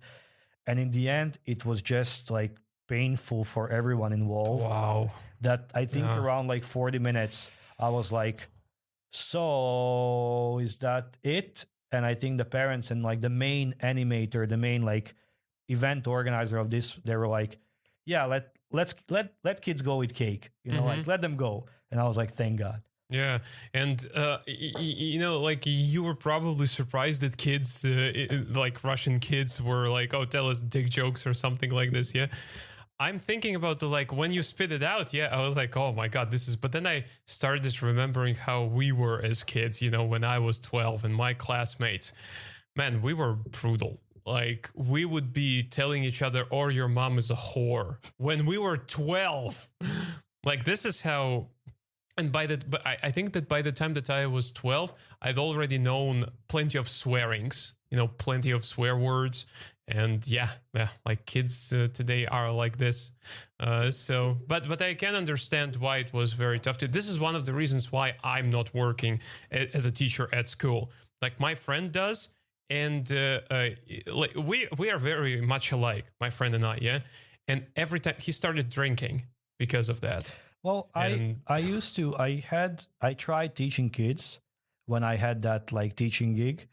And in the end, it was just like painful for everyone involved. Wow. That I think around like 40 minutes, I was like, so is that it? And I think the parents and like the main animator, the main like event organizer of this, they were like, yeah, let kids go with cake, like let them go. And I was like, thank God. Yeah. And, like you were probably surprised that kids, like Russian kids were like, oh, tell us dick jokes or something like this. Yeah. I'm thinking about the like when you spit it out. Yeah, I was like, oh my God, this is. But then I started remembering how we were as kids, when I was 12 and my classmates, man, we were brutal. Like we would be telling each other, or your mom is a whore when we were 12. Like this is how. And but I think that by the time that I was 12, I'd already known plenty of swearings, plenty of swear words. And yeah, like kids today are like this. But I can understand why it was very tough. This is one of the reasons why I'm not working as a teacher at school. Like my friend does. And like we are very much alike, my friend and I, yeah? And every time he started drinking because of that. Well, I tried teaching kids when I had that like teaching gig.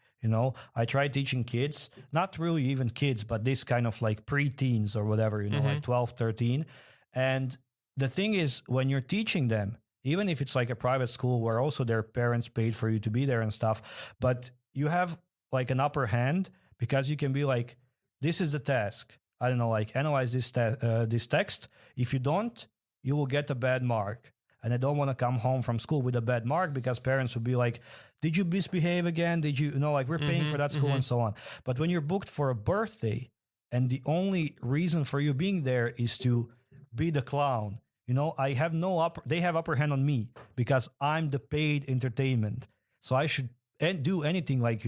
I tried teaching kids, not really even kids, but this kind of like pre-teens or whatever, like 12, 13. And the thing is, when you're teaching them, even if it's like a private school where also their parents paid for you to be there and stuff, but you have like an upper hand because you can be like, this is the task. I don't know, like analyze this text. If you don't, you will get a bad mark. And I don't want to come home from school with a bad mark because parents would be like, did you misbehave again? Did you, like we're paying for that school and so on. But when you're booked for a birthday and the only reason for you being there is to be the clown, I have they have upper hand on me because I'm the paid entertainment. So I should do anything like,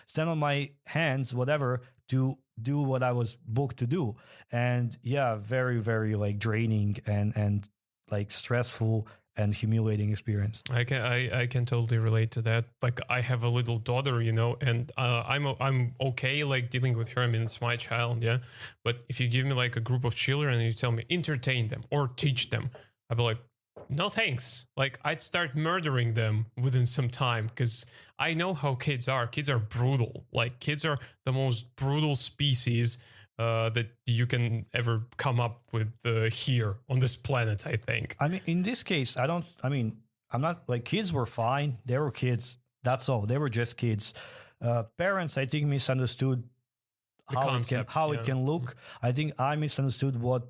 stand on my hands, whatever, to do what I was booked to do. And yeah, very, very like draining and like stressful and humiliating experience. I can totally relate to that. Like I have a little daughter, and I'm okay like dealing with her. I mean, it's my child, yeah. But if you give me like a group of children and you tell me entertain them or teach them, I'd be like, No thanks. Like, I'd start murdering them within some time because I know how kids are. Kids are brutal. Like, kids are the most brutal species that you can ever come up with here on this planet, I think. I mean, in this case, I'm not like kids were fine. They were kids. That's all. They were just kids. Parents, I think, misunderstood The concept, how it yeah. can look. I think I misunderstood what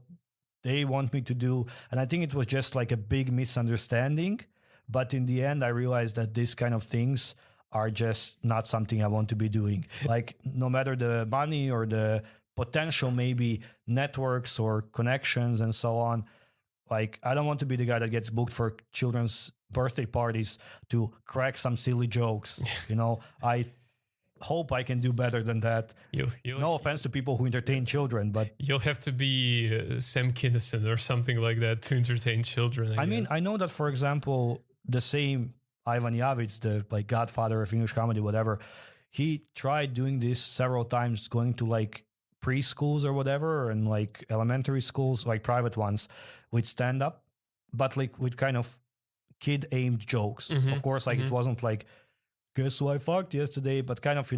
they want me to do, and I think it was just like a big misunderstanding. But in the end, I realized that these kind of things are just not something I want to be doing. Like, no matter the money or the potential, maybe networks or connections and so on. Like, I don't want to be the guy that gets booked for children's birthday parties to crack some silly jokes. I hope I can do better than that. No offense to people who entertain children, but you'll have to be Sam Kinison or something like that to entertain children. I mean, guess. I know that, for example, the same Ivan Yavic, the like godfather of English comedy, whatever, he tried doing this several times, going to like preschools or whatever, and like elementary schools, like private ones, with stand up, but like with kind of kid aimed jokes. Of course, like it wasn't like, guess who I fucked yesterday, but kind of,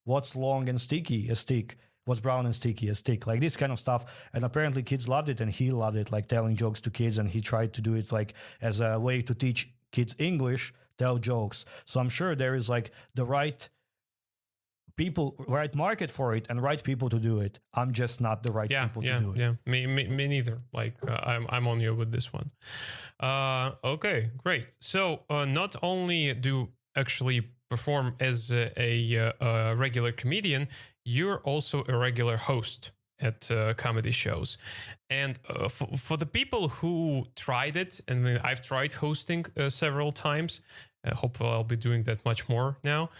what's long and sticky? A stick. What's brown and sticky? A stick. Like this kind of stuff. And apparently kids loved it, and he loved it, like telling jokes to kids, and he tried to do it like as a way to teach kids English, tell jokes. So I'm sure there is like the right people, right market for it, and right people to do it. I'm just not the right people to do it. Yeah, me neither. Like I'm on you with this one. Okay, great. So not only do actually perform as a regular comedian, you're also a regular host at comedy shows. And for the people who tried it, and I've tried hosting several times, hopefully I'll be doing that much more now.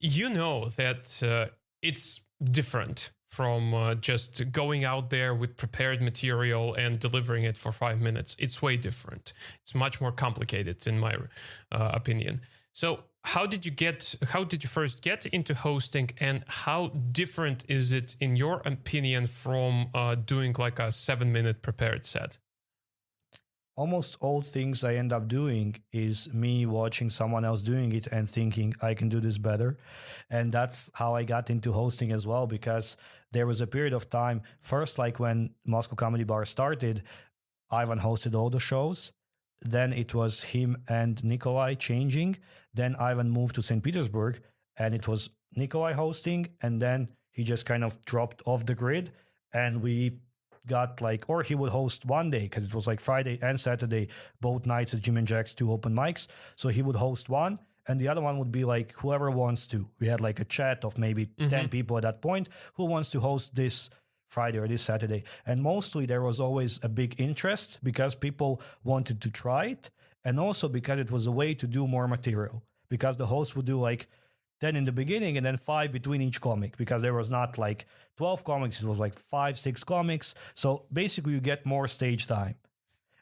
You know that it's different from just going out there with prepared material and delivering it for 5 minutes. It's way different. It's much more complicated, in my opinion. So how did you first get into hosting, and how different is it, in your opinion, from doing like a 7-minute prepared set? Almost all things I end up doing is me watching someone else doing it and thinking I can do this better. And that's how I got into hosting as well, because there was a period of time, first, like when Moscow Comedy Bar started, Ivan hosted all the shows. Then it was him and Nikolai changing. Then Ivan moved to St. Petersburg, and it was Nikolai hosting. And then he just kind of dropped off the grid, and we got like, or he would host one day, because it was like Friday and Saturday, both nights at Jim and Jack's, 2 open mics. So he would host one, and the other one would be like whoever wants to. We had like a chat of maybe 10 people at that point who wants to host this Friday or this Saturday. And mostly there was always a big interest because people wanted to try it, and also because it was a way to do more material, because the host would do like 10 in the beginning and then 5 between each comic, because there was not like 12 comics, it was like 5, 6 comics. So basically you get more stage time.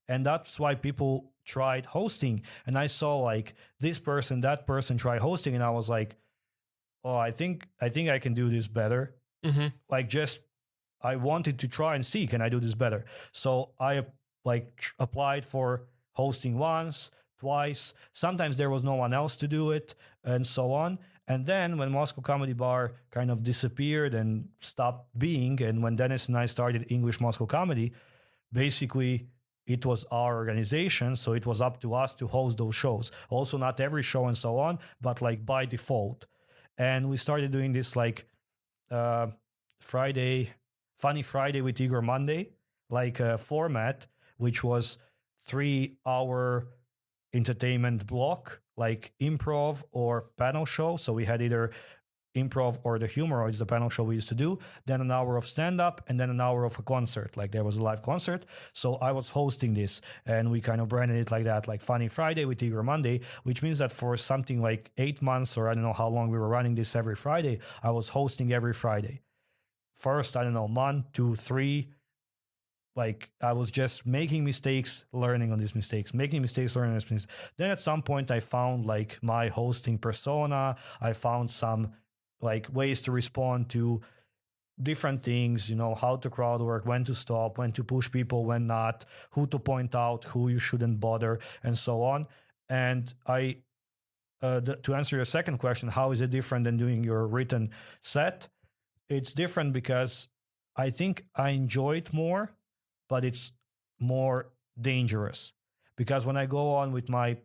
And that's why people tried hosting. And I saw like this person, that person try hosting, and I was like, oh, I think I can do this better. Like, just I wanted to try and see, can I do this better? So I applied for hosting once, twice. Sometimes there was no one else to do it, and so on. And then when Moscow Comedy Bar kind of disappeared and stopped being, and when Dennis and I started English Moscow Comedy, basically it was our organization, so it was up to us to host those shows. Also, not every show and so on, but like by default. And we started doing this like Funny Friday with Igor Mondae, like a format, which was 3-hour entertainment block, like improv or panel show. So we had either improv or the humoroids, the panel show we used to do, then an hour of stand-up, and then an hour of a concert. Like there was a live concert. So I was hosting this, and we kind of branded it like that, like Funny Friday with Igor Mondae, which means that for something like 8 months, or I don't know how long we were running this every Friday, I was hosting every Friday. First, I don't know, month, 2, 3, like I was just making mistakes, learning on these mistakes, making mistakes, learning on these mistakes. Then at some point I found like my hosting persona. I found some like ways to respond to different things, how to crowd work, when to stop, when to push people, when not, who to point out, who you shouldn't bother, and so on. And to answer your second question, how is it different than doing your written set? It's different because I think I enjoy it more, but it's more dangerous. Because when I go on with my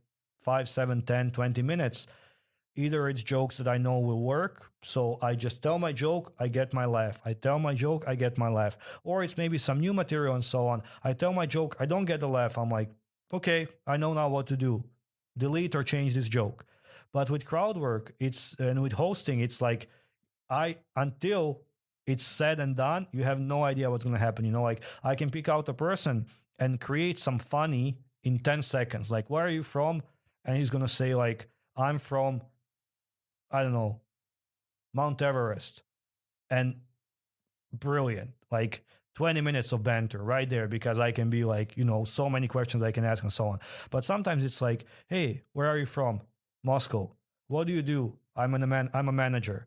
5, 7, 10, 20 minutes, either it's jokes that I know will work, so I just tell my joke, I get my laugh. I tell my joke, I get my laugh. Or it's maybe some new material and so on. I tell my joke, I don't get the laugh. I'm like, okay, I know now what to do. Delete or change this joke. But with crowd work, and with hosting, it's like until it's said and done, you have no idea what's going to happen. Like I can pick out a person and create some funny in 10 seconds. Like, where are you from? And he's going to say like, I'm from, I don't know, Mount Everest. And brilliant. Like 20 minutes of banter right there, because I can be like, so many questions I can ask and so on. But sometimes it's like, hey, where are you from? Moscow. What do you do? I'm a manager.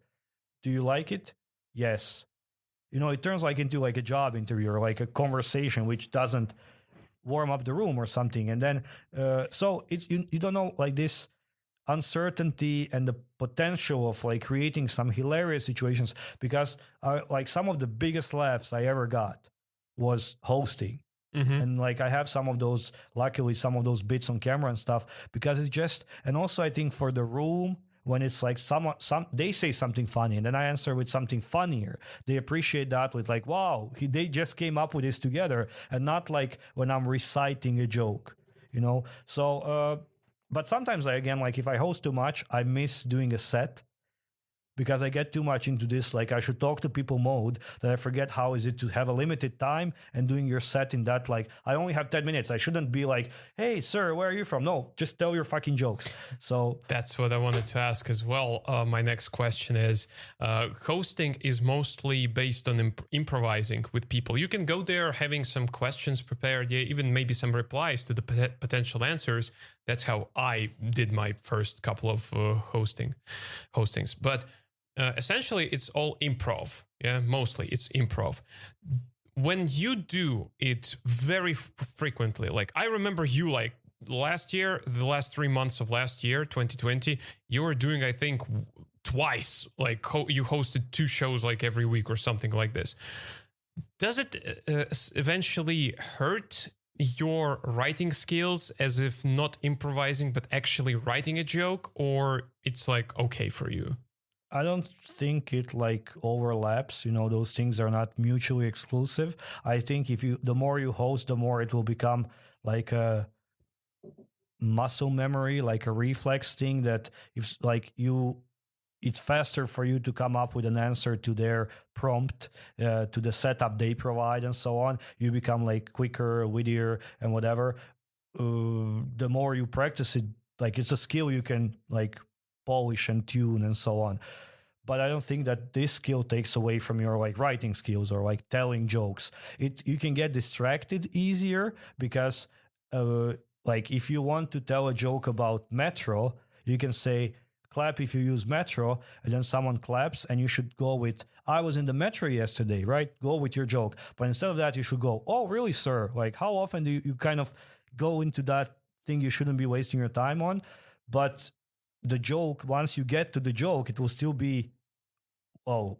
Do you like it? Yes. It turns like into like a job interview or like a conversation, which doesn't warm up the room or something. And then, so it's, you don't know, like this uncertainty and the potential of like creating some hilarious situations, because like some of the biggest laughs I ever got was hosting. And like I have luckily some of those bits on camera and stuff, because it's just, and also I think for the room, when it's like they say something funny and then I answer with something funnier, they appreciate that with like, wow, they just came up with this together, and not like when I'm reciting a joke, So, but sometimes like if I host too much, I miss doing a set, because I get too much into this, like I should talk to people mode, that I forget how is it to have a limited time and doing your set in that, like, I only have 10 minutes. I shouldn't be like, hey, sir, where are you from? No, just tell your fucking jokes. So that's what I wanted to ask as well. My next question is, hosting is mostly based on improvising with people. You can go there having some questions prepared, even maybe some replies to the potential answers. That's how I did my first couple of hostings. But essentially, it's all improv. Yeah, mostly it's improv. When you do it very frequently, like I remember you like last year, the last 3 months of last year, 2020, you were doing, I think, twice, like you hosted 2 shows like every week or something like this. Does it eventually hurt your writing skills, as if not improvising but actually writing a joke, or it's like okay for you? I don't think it like overlaps. Those things are not mutually exclusive. I think the more you host, the more it will become like a muscle memory, like a reflex thing, that if like it's faster for you to come up with an answer to their prompt, to the setup they provide and so on. You become like quicker, wittier, and whatever. The more you practice it, like it's a skill you can like polish and tune and so on. But I don't think that this skill takes away from your like writing skills or like telling jokes. You can get distracted easier, because like if you want to tell a joke about metro, you can say, clap if you use metro, and then someone claps, and you should go with, I was in the metro yesterday, right? Go with your joke. But instead of that, you should go, oh, really, sir? Like, how often do you kind of go into that thing you shouldn't be wasting your time on? But the joke, once you get to the joke, it will still be, or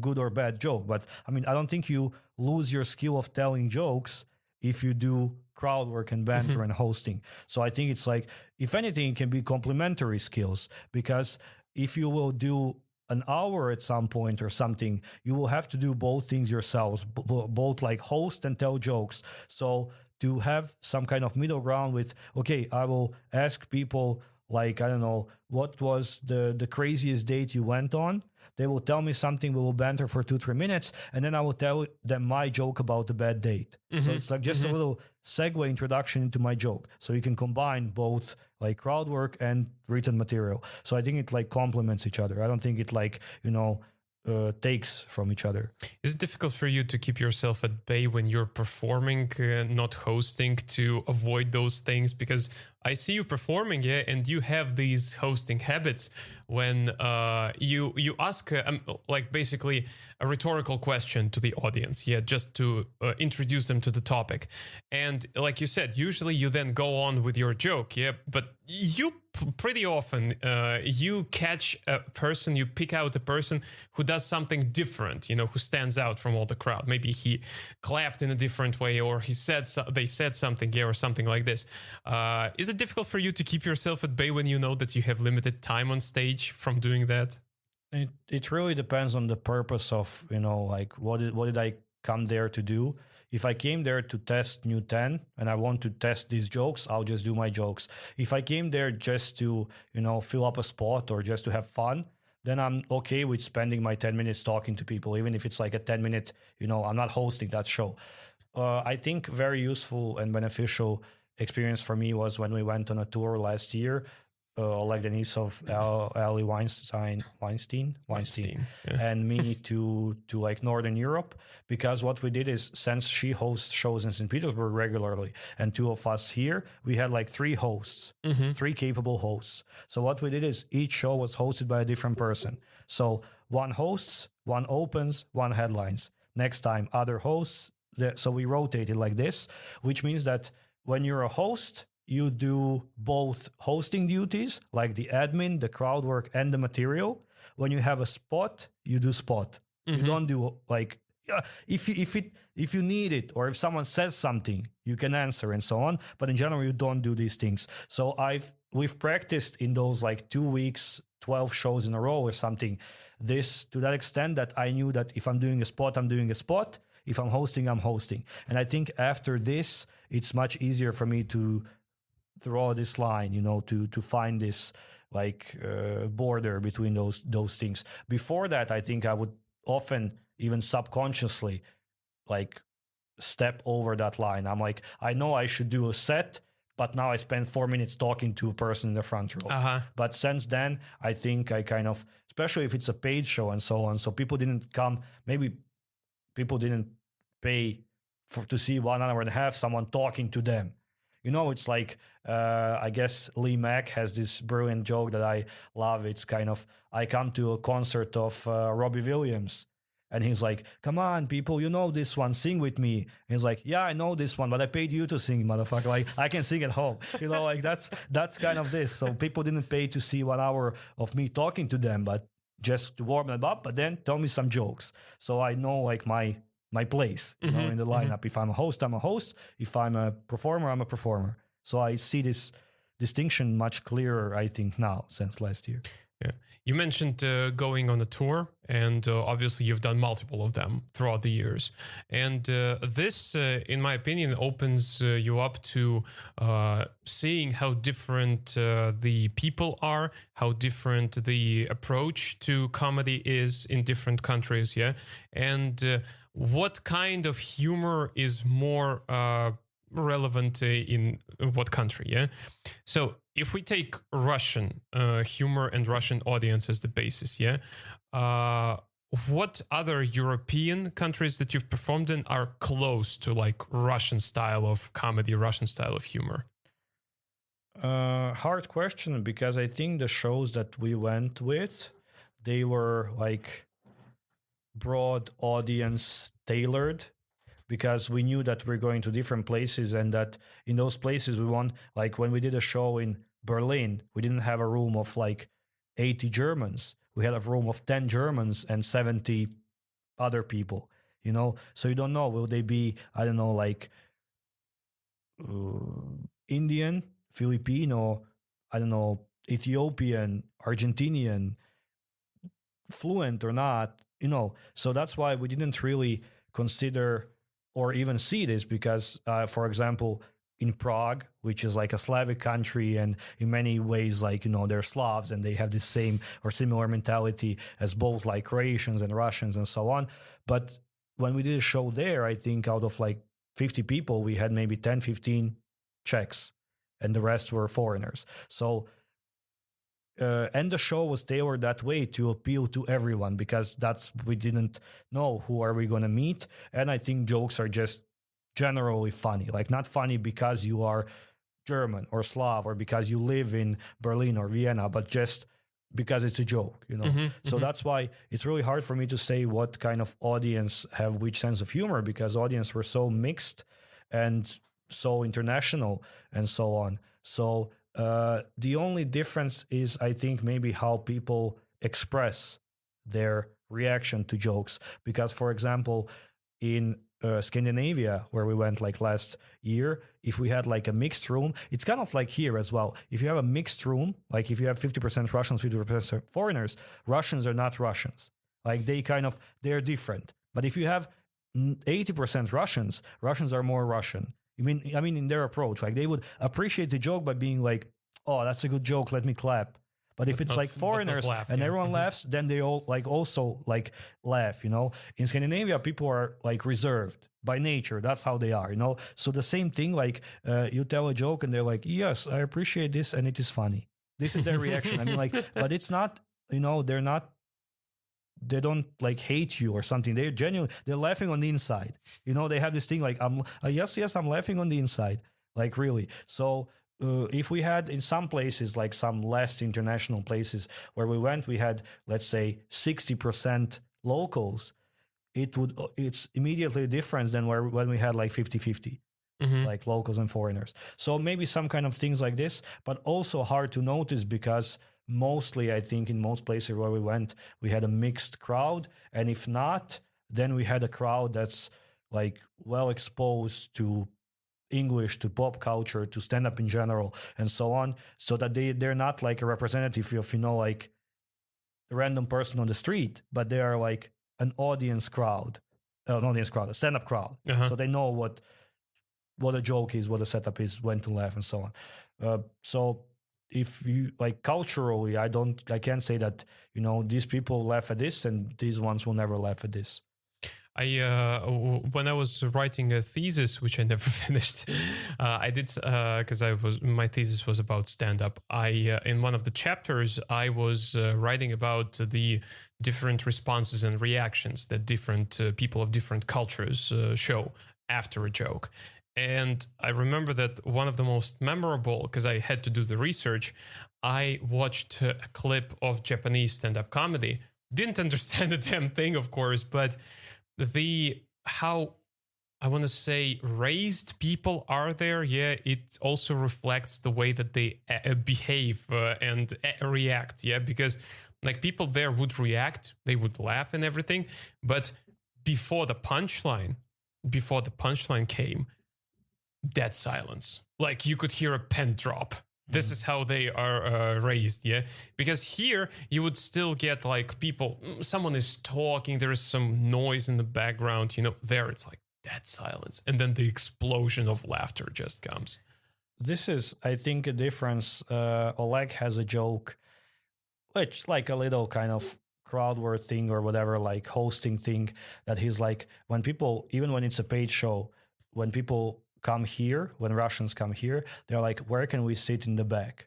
good or bad joke. But I mean, I don't think you lose your skill of telling jokes if you do crowd work and banter and hosting. So I think it's like, if anything, it can be complementary skills, because if you will do an hour at some point or something, you will have to do both things yourselves, both like host and tell jokes. So to have some kind of middle ground with, okay, I will ask people like, I don't know, what was the craziest date you went on? They will tell me something, we will banter for 2-3 minutes, and then I will tell them my joke about the bad date. So it's like just a little segue introduction into my joke. So you can combine both like crowd work and written material. So I think it like complements each other. I don't think it like, takes from each other. Is it difficult for you to keep yourself at bay when you're performing, not hosting, to avoid those things? Because I see you performing, yeah, and you have these hosting habits when you ask like basically a rhetorical question to the audience, yeah, just to introduce them to the topic. And like you said, usually you then go on with your joke, yeah, but you pretty often you catch a person, you pick out a person who does something different, you know, who stands out from all the crowd. Maybe he clapped in a different way, or they said something, yeah, or something like this. Is it difficult for you to keep yourself at bay when you know that you have limited time on stage from doing that? It really depends on the purpose of, you know, like what did I come there to do? If I came there to test new 10 and I want to test these jokes, I'll just do my jokes. If I came there just to, you know, fill up a spot or just to have fun, then I'm okay with spending my 10 minutes talking to people, even if it's like a 10-minute, you know, I'm not hosting that show. I think very useful and beneficial experience for me was when we went on a tour last year, like the niece of Ali Weinstein, Yeah. and me to like Northern Europe, because what we did is, since she hosts shows in St. Petersburg regularly and two of us here, we had like three hosts, three capable hosts. So what we did is each show was hosted by a different person. So one hosts, one opens, one headlines. Next time other hosts. So we rotated like this, which means that when you're a host, you do both hosting duties, like the admin, the crowd work, and the material. When you have a spot, you do spot. You don't do like, if you need it, or if someone says something, you can answer and so on. But in general, you don't do these things. So we've practiced in those like 2 weeks, 12 shows in a row or something, this to that extent that I knew that if I'm doing a spot, I'm doing a spot. If I'm hosting, I'm hosting. And I think after this, it's much easier for me to draw this line, you know, to find this like border between those things. Before that, I think I would often, even subconsciously, like step over that line. I'm like, I know I should do a set, but now I spend 4 minutes talking to a person in the front row. But since then, I think I kind of, especially if it's a paid show and so on, so people didn't come, maybe people didn't pay to see 1 hour and a half someone talking to them. You know, it's like, I guess Lee Mack has this brilliant joke that I love. It's kind of, I come to a concert of Robbie Williams, and he's like, come on, people, you know this one, sing with me. And he's like, yeah, I know this one, but I paid you to sing, motherfucker. Like, I can sing at home. You know, like that's kind of this. So people didn't pay to see 1 hour of me talking to them, but just to warm them up, but then tell me some jokes. So I know like my place, you know, in the lineup. If I'm a host, I'm a host. If I'm a performer, I'm a performer. So I see this distinction much clearer, I think, now since last year. Yeah. You mentioned going on a tour, and obviously you've done multiple of them throughout the years. And this, in my opinion, opens you up to seeing how different the people are, how different the approach to comedy is in different countries, yeah? And what kind of humor is more relevant in what country, yeah? So if we take Russian humor and Russian audience as the basis, yeah, what other European countries that you've performed in are close to like Russian style of comedy, Russian style of humor? Hard question, because I think the shows that we went with, they were like broad audience tailored, because we knew that we're going to different places, and that in those places we want, like when we did a show in Berlin, we didn't have a room of like 80 Germans. We had a room of 10 Germans and 70 other people, you know? So you don't know, will they be, I don't know, like Indian, Filipino, I don't know, Ethiopian, Argentinian, fluent or not, you know? So that's why we didn't really consider or even see this, because, for example, in Prague, which is like a Slavic country, and in many ways, like, you know, they're Slavs and they have the same or similar mentality as both like Croatians and Russians and so on. But when we did a show there, I think out of like 50 people, we had maybe 10, 15 Czechs, and the rest were foreigners. So and the show was tailored that way to appeal to everyone, because we didn't know who are we going to meet. And I think jokes are just generally funny, like not funny because you are German or Slav or because you live in Berlin or Vienna, but just because it's a joke, So that's why it's really hard for me to say what kind of audience have which sense of humor, because audience were so mixed and so international and so on. So the only difference is, I think, maybe how people express their reaction to jokes. Because, for example, in Scandinavia, where we went like last year, if we had like a mixed room, it's kind of like here as well. If you have a mixed room, like if you have 50% Russians, 50% foreigners, Russians are not Russians. Like they're different. But if you have 80% Russians, Russians are more Russian. I mean, in their approach, like they would appreciate the joke by being like, "Oh, that's a good joke. Let me clap." But if it's like foreigners and everyone laughs, then they all like also like laugh, In Scandinavia, people are like reserved by nature. That's how they are, So the same thing, like you tell a joke and they're like, "Yes, I appreciate this and it is funny." This is their reaction. I mean, like, but it's not, they don't like hate you or something. They're genuine. They're laughing on the inside. They have this thing like, yes, I'm laughing on the inside. Like really. So if we had in some places, like some less international places where we went, we had, let's say 60% locals, it's immediately a difference than when we had like 50-50. Like locals and foreigners. So maybe some kind of things like this, but also hard to notice because mostly I think in most places where we went, we had a mixed crowd. And if not, then we had a crowd that's like well exposed to English, to pop culture, to stand up in general, and so on, so that they're not like a representative of, like a random person on the street, but they are like an audience crowd, a stand-up crowd. So they know what a joke is, what a setup is, when to laugh, and so on. So if you like culturally, I can't say that, these people laugh at this and these ones will never laugh at this. When I was writing a thesis, which I never finished, I did because my thesis was about stand-up. In one of the chapters, I was writing about the different responses and reactions that different people of different cultures show after a joke. And I remember that one of the most memorable, because I had to do the research, I watched a clip of Japanese stand-up comedy. Didn't understand a damn thing, of course, but how I want to say raised people are there. Yeah, it also reflects the way that they behave and react. Yeah, because like people there would react, they would laugh and everything, but before the punchline came, dead silence. Like you could hear a pen drop. This is how they are raised, yeah? Because here, you would still get, like, people, someone is talking, there is some noise in the background, there it's like dead silence. And then the explosion of laughter just comes. This is, I think, a difference. Oleg has a joke, which, like, a little kind of crowd work thing or whatever, like, hosting thing, that he's like, when people, even when it's a paid show, when people come here, when Russians come here, they're like, where can we sit in the back?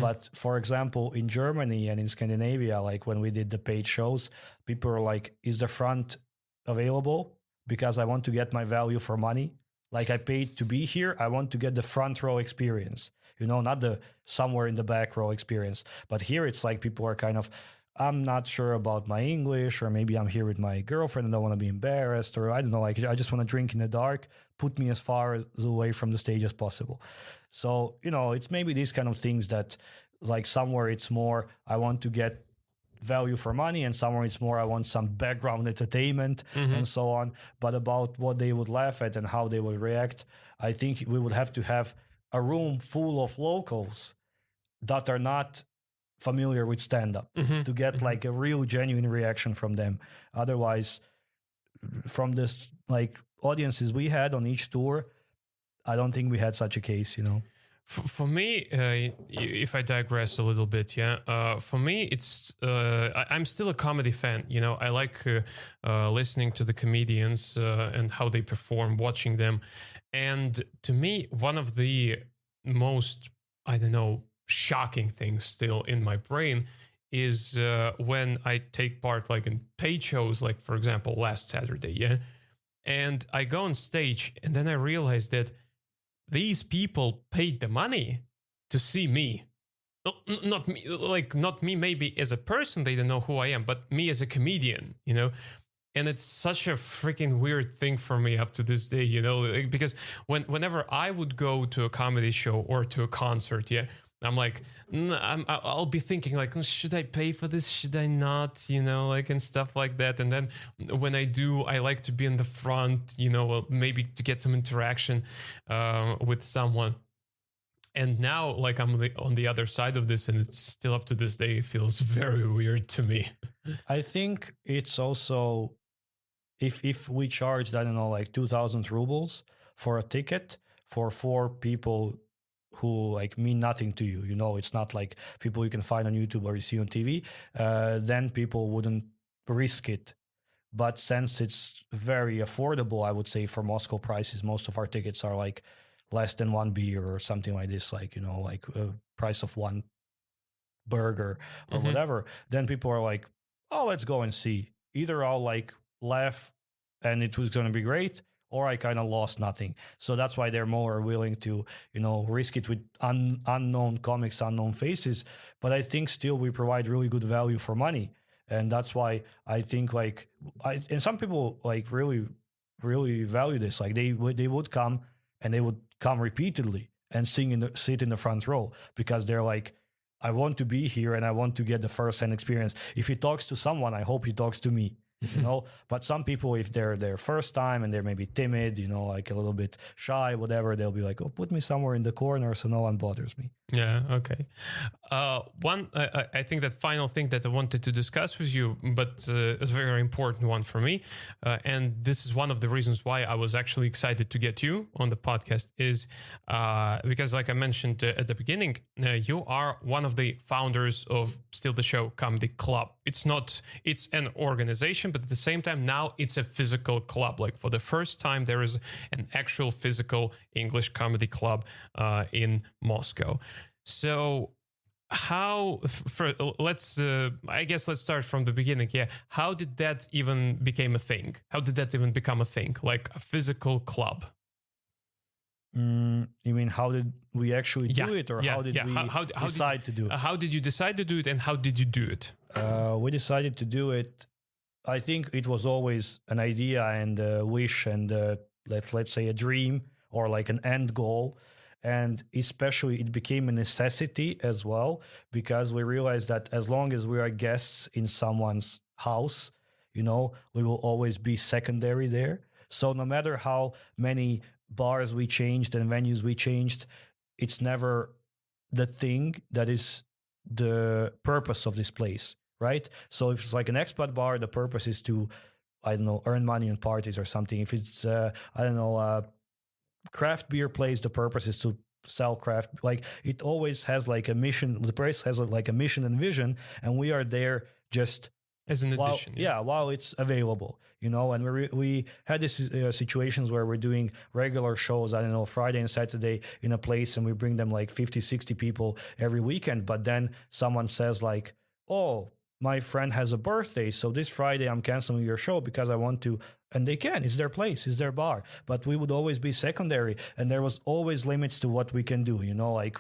But for example, in Germany and in Scandinavia, like when we did the paid shows, people are like, is the front available? Because I want to get my value for money. Like I paid to be here. I want to get the front row experience, not the somewhere in the back row experience. But here it's like people are kind of, I'm not sure about my English, or maybe I'm here with my girlfriend and don't want to be embarrassed, or I don't know, like I just want to drink in the dark, put me as far away from the stage as possible. So, it's maybe these kind of things that like somewhere it's more, I want to get value for money, and somewhere it's more, I want some background entertainment and so on. But about what they would laugh at and how they would react, I think we would have to have a room full of locals that are not familiar with stand-up to get like a real genuine reaction from them. Otherwise, from this like audiences we had on each tour, I don't think we had such a case, For me, if I digress a little bit, for me, it's I'm still a comedy fan. I like listening to the comedians and how they perform, watching them. And to me, one of the most, shocking thing still in my brain is when I take part like in paid shows, like for example last Saturday, yeah, and I go on stage, and then I realize that these people paid the money to see me. Not me, like not me maybe as a person, they don't know who I am, but me as a comedian, you know. And it's such a freaking weird thing for me up to this day, you know, because whenever I would go to a comedy show or to a concert, yeah, I'm like, I'll be thinking like, should I pay for this? Should I not? You know, like, and stuff like that. And then when I do, I like to be in the front, you know, maybe to get some interaction with someone. And now, like, I'm on the other side of this, and it's still up to this day, it feels very weird to me. I think it's also, if we charged, I don't know, like 2,000 rubles for a ticket for 4 people who like mean nothing to you, you know, it's not like people you can find on YouTube or you see on TV, then people wouldn't risk it. But since it's very affordable, I would say for Moscow prices, most of our tickets are like less than 1 beer or something like this, like, you know, like a price of 1 burger or whatever. Then people are like, oh, let's go and see. Either I'll like laugh and it was going to be great, or I kind of lost nothing. So that's why they're more willing to, you know, risk it with unknown comics, unknown faces. But I think still we provide really good value for money. And that's why I think like, and some people like really, really value this. Like they would come, and they would come repeatedly and sit in the front row, because they're like, I want to be here and I want to get the first-hand experience. If he talks to someone, I hope he talks to me, you know. But some people, if they're their first time and they're maybe timid, you know, like a little bit shy, whatever, they'll be like, oh, put me somewhere in the corner so no one bothers me. Yeah, okay. I think that final thing that I wanted to discuss with you, but it's a very important one for me, and this is one of the reasons why I was actually excited to get you on the podcast, is because, like I mentioned at the beginning, you are one of the founders of Still the Show Comedy Club. It's an organization, but at the same time, now it's a physical club. Like for the first time, there is an actual physical English comedy club in Moscow. So let's start from the beginning. Yeah. How did that even become a thing? How did that even become a thing? Like a physical club? You mean how did we actually do it, or how did we decide to do it? How did you decide to do it, and how did you do it? We decided to do it. I think it was always an idea and a wish and let's say a dream, or like an end goal. And especially it became a necessity as well, because we realized that as long as we are guests in someone's house, you know, we will always be secondary there. So no matter how many bars we changed and venues we changed, it's never the thing that is the purpose of this place, right? So if it's like an expat bar, the purpose is to, I don't know, earn money on parties or something. If it's, craft beer place, the purpose is to sell craft. Like it always has like a mission. The place has like a mission and vision, and we are there just as an addition. While it's available, you know. And we had these situations where we're doing regular shows, I don't know, Friday and Saturday in a place, and we bring them like 50, 60 people every weekend. But then someone says like, oh, my friend has a birthday, so this Friday I'm canceling your show because I want to. And they can. It's their place. It's their bar. But we would always be secondary, and there was always limits to what we can do. You know, like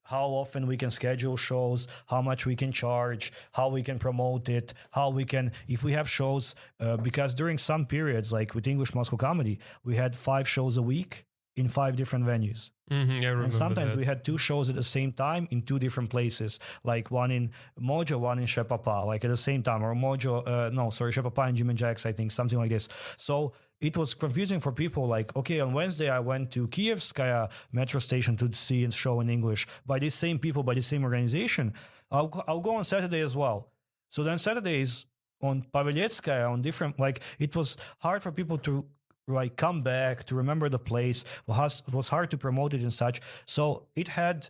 how often we can schedule shows, how much we can charge, how we can promote it, how we can, if we have shows, because during some periods, like with English Moscow Comedy, we had 5 shows a week in 5 different venues. And sometimes we had 2 shows at the same time in 2 different places, like one in Mojo, one in Shepapa, like at the same time, or Shepapa and Jim and Jack's, I think, something like this. So it was confusing for people. Like, okay, on Wednesday I went to Kievskaya metro station to see a show in English by these same people, by the same organization. I'll go on Saturday as well. So then Saturdays on Paveletskaya, on different, like it was hard for people to like come back, to remember the place. It was hard to promote it and such. So it had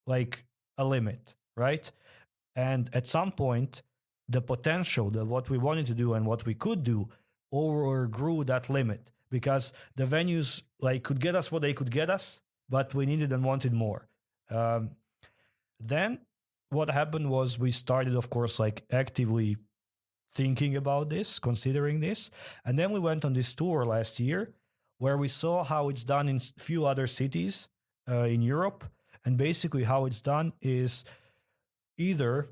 like a limit, right? And at some point, the potential, what we wanted to do and what we could do overgrew that limit, because the venues like could get us what they could get us, but we needed and wanted more. Then what happened was we started, of course, like actively thinking about this, considering this. And then we went on this tour last year where we saw how it's done in a few other cities in Europe. And basically, how it's done is either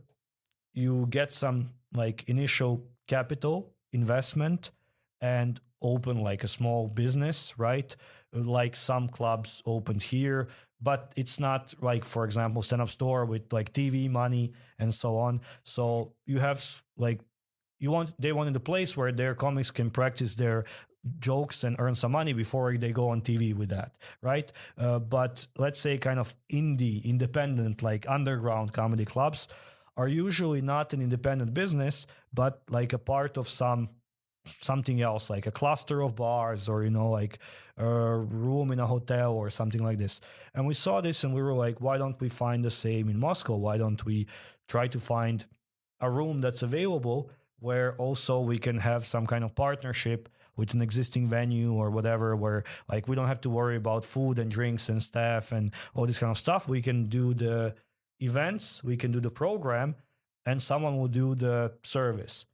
you get some like initial capital investment and open like a small business, right? Like some clubs opened here, but it's not like, for example, stand-up store with like TV money and so on. So you have like they wanted a place where their comics can practice their jokes and earn some money before they go on TV with that, right? But let's say kind of independent, like underground comedy clubs are usually not an independent business, but like a part of something else, like a cluster of bars or, like a room in a hotel or something like this. And we saw this and we were like, why don't we find the same in Moscow? Why don't we try to find a room that's available where also we can have some kind of partnership with an existing venue or whatever, where like we don't have to worry about food and drinks and staff and all this kind of stuff. We can do the events, we can do the program, and someone will do the service.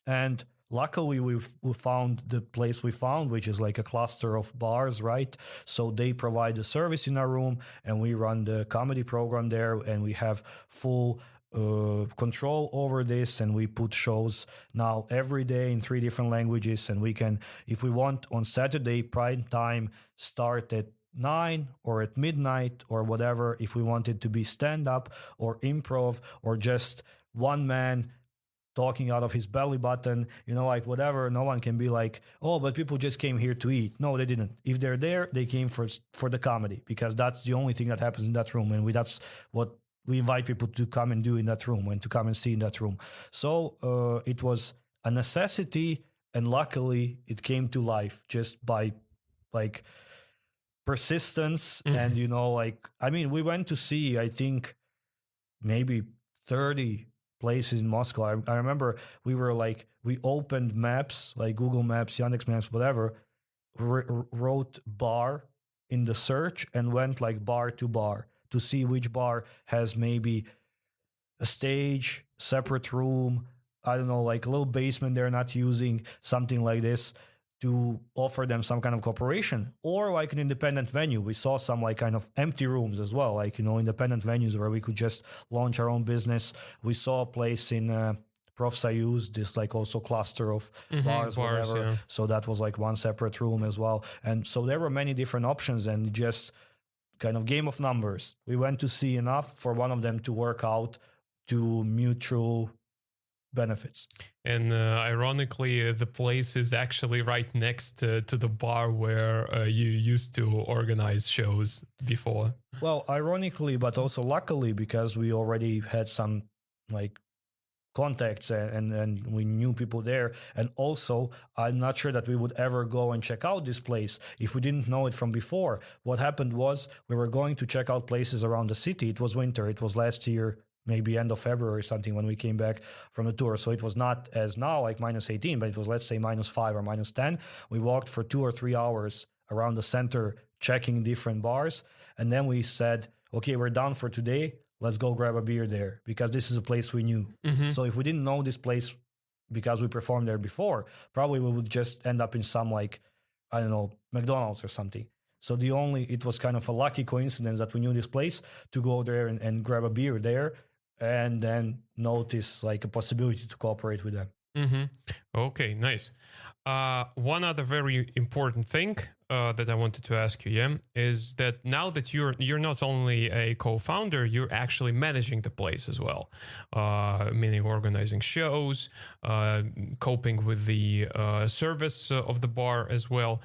And luckily, we found the place we found, which is like a cluster of bars, right? So they provide the service in our room, and we run the comedy program there, and we have full control over this, and we put shows now every day in 3 different languages, and we can, if we want, on Saturday prime time start at 9 or at midnight or whatever, if we want it to be stand-up or improv or just one man talking out of his belly button, like whatever. No one can be like, oh, but people just came here to eat. No, they didn't. If they're there, they came for the comedy, because that's the only thing that happens in that room, and that's what we invite people to come and do in that room and to come and see in that room. So it was a necessity, and luckily it came to life just by like persistence. And we went to see, I think, maybe 30 places in Moscow. I remember we opened maps, like Google Maps, Yandex Maps, whatever, wrote bar in the search and went like bar to bar to see which bar has maybe a stage, separate room, I don't know, like a little basement they're not using, something like this, to offer them some kind of cooperation. Or like an independent venue. We saw some like kind of empty rooms as well, like, independent venues where we could just launch our own business. We saw a place in Profsayuz, this like also cluster of bars, whatever. Yeah. So that was like one separate room as well. And so there were many different options, and just kind of game of numbers. We went to see enough for one of them to work out to mutual benefits. And ironically, the place is actually right next to the bar where you used to organize shows before. Well, ironically, but also luckily, because we already had some like contacts and we knew people there. And also, I'm not sure that we would ever go and check out this place if we didn't know it from before. What happened was we were going to check out places around the city. It was winter. It was last year, maybe end of February or something, when we came back from the tour. So it was not as now like -18, but it was, let's say, -5 or -10. We walked for 2 or 3 hours around the center, checking different bars. And then we said, okay, we're done for today. Let's go grab a beer there, because this is a place we knew. Mm-hmm. So if we didn't know this place because we performed there before, probably we would just end up in some like, I don't know, McDonald's or something. So it was kind of a lucky coincidence that we knew this place to go there and grab a beer there, and then notice like a possibility to cooperate with them. Mm-hmm. Okay, nice. One other very important thing that I wanted to ask you, is that now that you're not only a co-founder, you're actually managing the place as well, meaning organizing shows, coping with the service of the bar as well.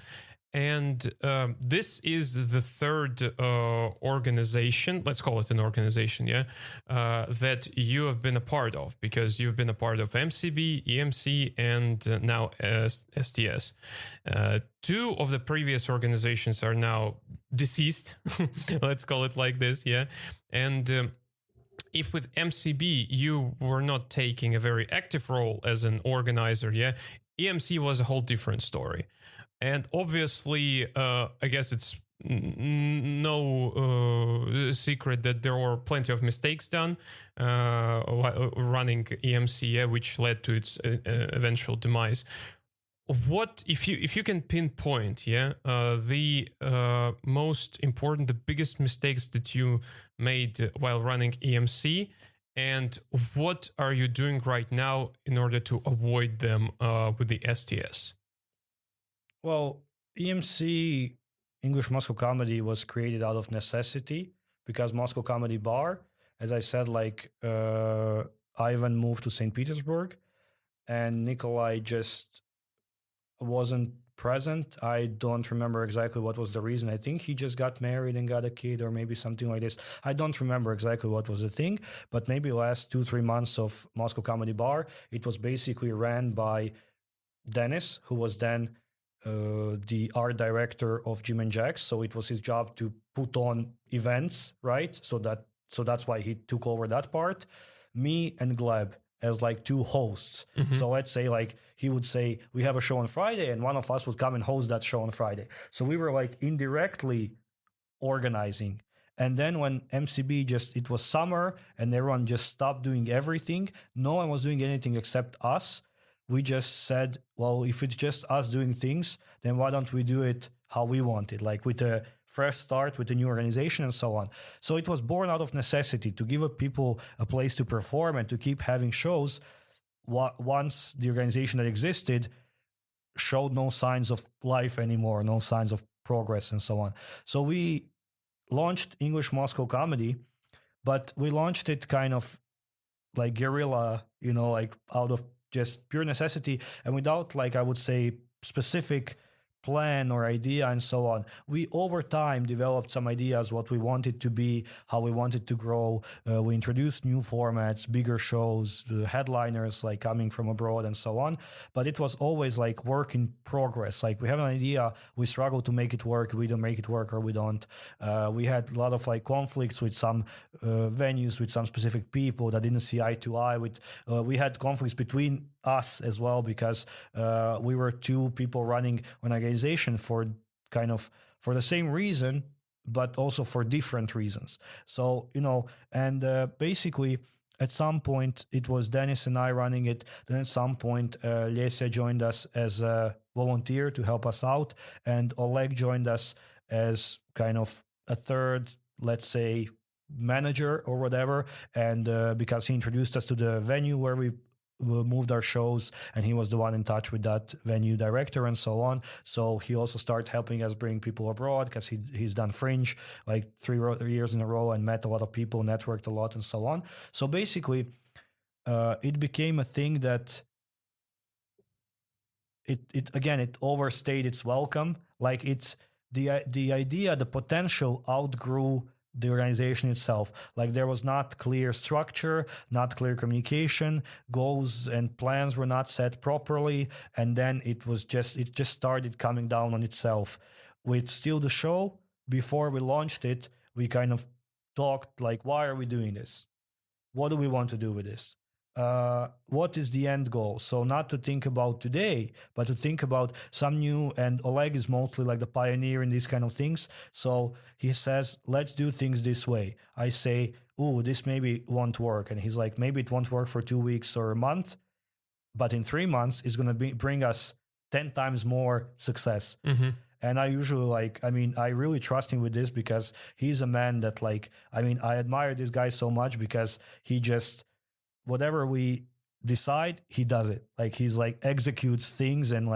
And this is the third organization, let's call it an organization, that you have been a part of, because you've been a part of MCB, EMC, and now STS. 2 of the previous organizations are now deceased, let's call it like this, And if with MCB you were not taking a very active role as an organizer, EMC was a whole different story. And obviously, I guess it's no secret that there were plenty of mistakes done while running EMC, which led to its eventual demise. What if you can pinpoint the most important, the biggest mistakes that you made while running EMC, and what are you doing right now in order to avoid them with the STS? Well, EMC, English Moscow Comedy, was created out of necessity because Moscow Comedy Bar, as I said, like Ivan moved to St. Petersburg and Nikolai just wasn't present. I don't remember exactly what was the reason. I think he just got married and got a kid or maybe something like this. I don't remember exactly what was the thing, but maybe last 2-3 months of Moscow Comedy Bar, it was basically ran by Dennis, who was then the art director of Jim and Jack's. So it was his job to put on events, right? So that's why he took over that part. Me and Gleb as like two hosts. Mm-hmm. So let's say like he would say, we have a show on Friday, and one of us would come and host that show on Friday. So we were like indirectly organizing. And then when MCB it was summer and everyone just stopped doing everything, no one was doing anything except us. We just said, well, if it's just us doing things, then why don't we do it how we want it, like with a fresh start, with a new organization and so on. So it was born out of necessity to give people a place to perform and to keep having shows once the organization that existed showed no signs of life anymore, no signs of progress and so on. So we launched English Moscow Comedy, but we launched it kind of like guerrilla, like out of just pure necessity and without, like, I would say, specific plan or idea and so on. We over time developed some ideas what we wanted to be, how we wanted to grow. We introduced new formats, bigger shows, headliners like coming from abroad and so on. But it was always like work in progress. Like we have an idea, we struggle to make it work, we don't make it work or we don't. We had a lot of like conflicts with some venues, with some specific people that didn't see eye to eye. We had conflicts between us as well because we were two people running an organization for the same reason, but also for different reasons. So, and basically at some point it was Dennis and I running it. Then at some point Lesia joined us as a volunteer to help us out, and Oleg joined us as kind of a third, let's say, manager or whatever, and because he introduced us to the venue where we moved our shows, and he was the one in touch with that venue director and so on. So he also started helping us bring people abroad because he's done Fringe like 3 years in a row and met a lot of people, networked a lot and so on. So basically it became a thing that it overstayed its welcome. Like it's the idea, the potential outgrew the organization itself. Like there was not clear structure, not clear communication, goals and plans were not set properly, and then it just started coming down on itself. With Steal the Show, before we launched it, we kind of talked like, why are we doing this? What do we want to do with this? What is the end goal? So not to think about today, but to think about some new, and Oleg is mostly like the pioneer in these kind of things. So he says, let's do things this way. I say, this maybe won't work. And he's like, maybe it won't work for 2 weeks or a month, but in 3 months, it's going to bring us 10 times more success. Mm-hmm. And I usually I really trust him with this because he's a man that I admire this guy so much because he just, whatever we decide, he does it. Like he's like executes things. And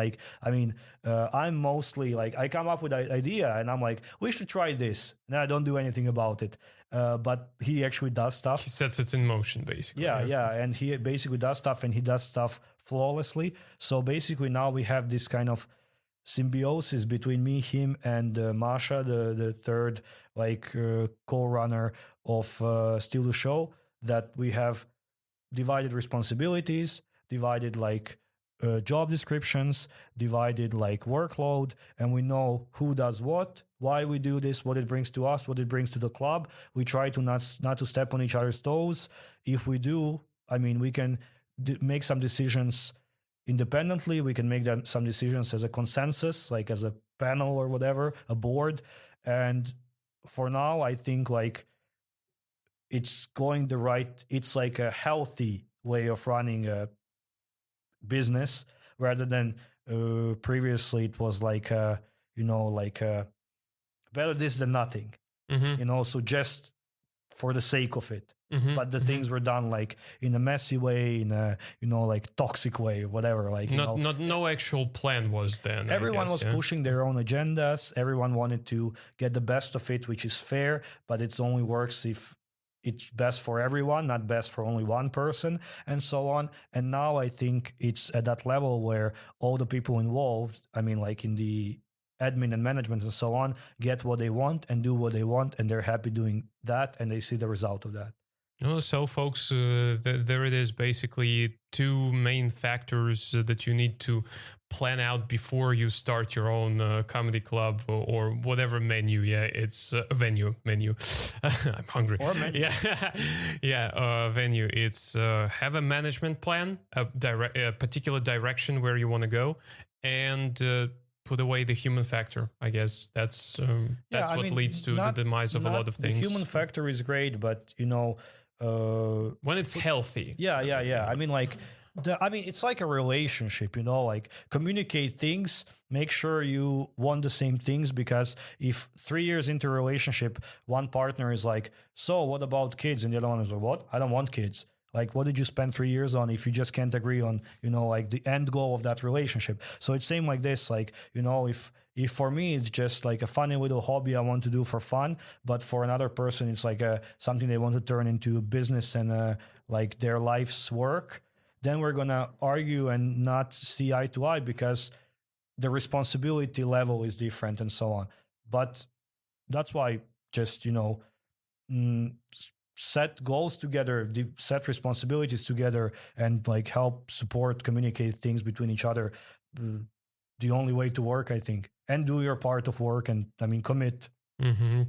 I'm mostly like, I come up with an idea and I'm like, we should try this. And I don't do anything about it. But he actually does stuff. He sets it in motion, basically. Yeah. And he basically does stuff, and he does stuff flawlessly. So basically now we have this kind of symbiosis between me, him, and Masha, the third co-runner of Steal the Show, that we have divided responsibilities, divided job descriptions, divided workload, and we know who does what, why we do this, what it brings to us, what it brings to the club. We try to not to step on each other's toes. If we do, we can make some decisions independently. We can make some decisions as a consensus, like as a panel or whatever, a board. And for now, I think like it's going the right, it's like a healthy way of running a business rather than previously it was like, like better this than nothing, so just for the sake of it. But the things were done like in a messy way, in a like toxic way, whatever. Like no actual plan was then. Everyone was pushing their own agendas. Everyone wanted to get the best of it, which is fair. But it only works if it's best for everyone, not best for only one person, and so on. And now I think it's at that level where all the people involved, I mean, like in the admin and management and so on, get what they want and do what they want, and they're happy doing that, and they see the result of that. So, folks, there it is. Basically, two main factors that you need to plan out before you start your own comedy club or whatever menu. Yeah, it's a venue. I'm hungry. Or menu. Yeah, venue. It's have a management plan, a particular direction where you want to go, and put away the human factor. I guess that's what leads to the demise of a lot of things. The human factor is great, but when it's healthy. Yeah. I mean, like, it's like a relationship, like communicate things, make sure you want the same things, because if 3 years into a relationship, one partner is like, so what about kids? And the other one is like, what? I don't want kids. Like, what did you spend 3 years on if you just can't agree on, like the end goal of that relationship? So it's same like this, like, if for me it's just like a funny little hobby I want to do for fun, but for another person it's like something they want to turn into a business and like their life's work, then we're gonna argue and not see eye to eye because the responsibility level is different and so on. But that's why just set goals together, set responsibilities together, and like help support, communicate things between each other. The only way to work, I think, and do your part of work, and commit.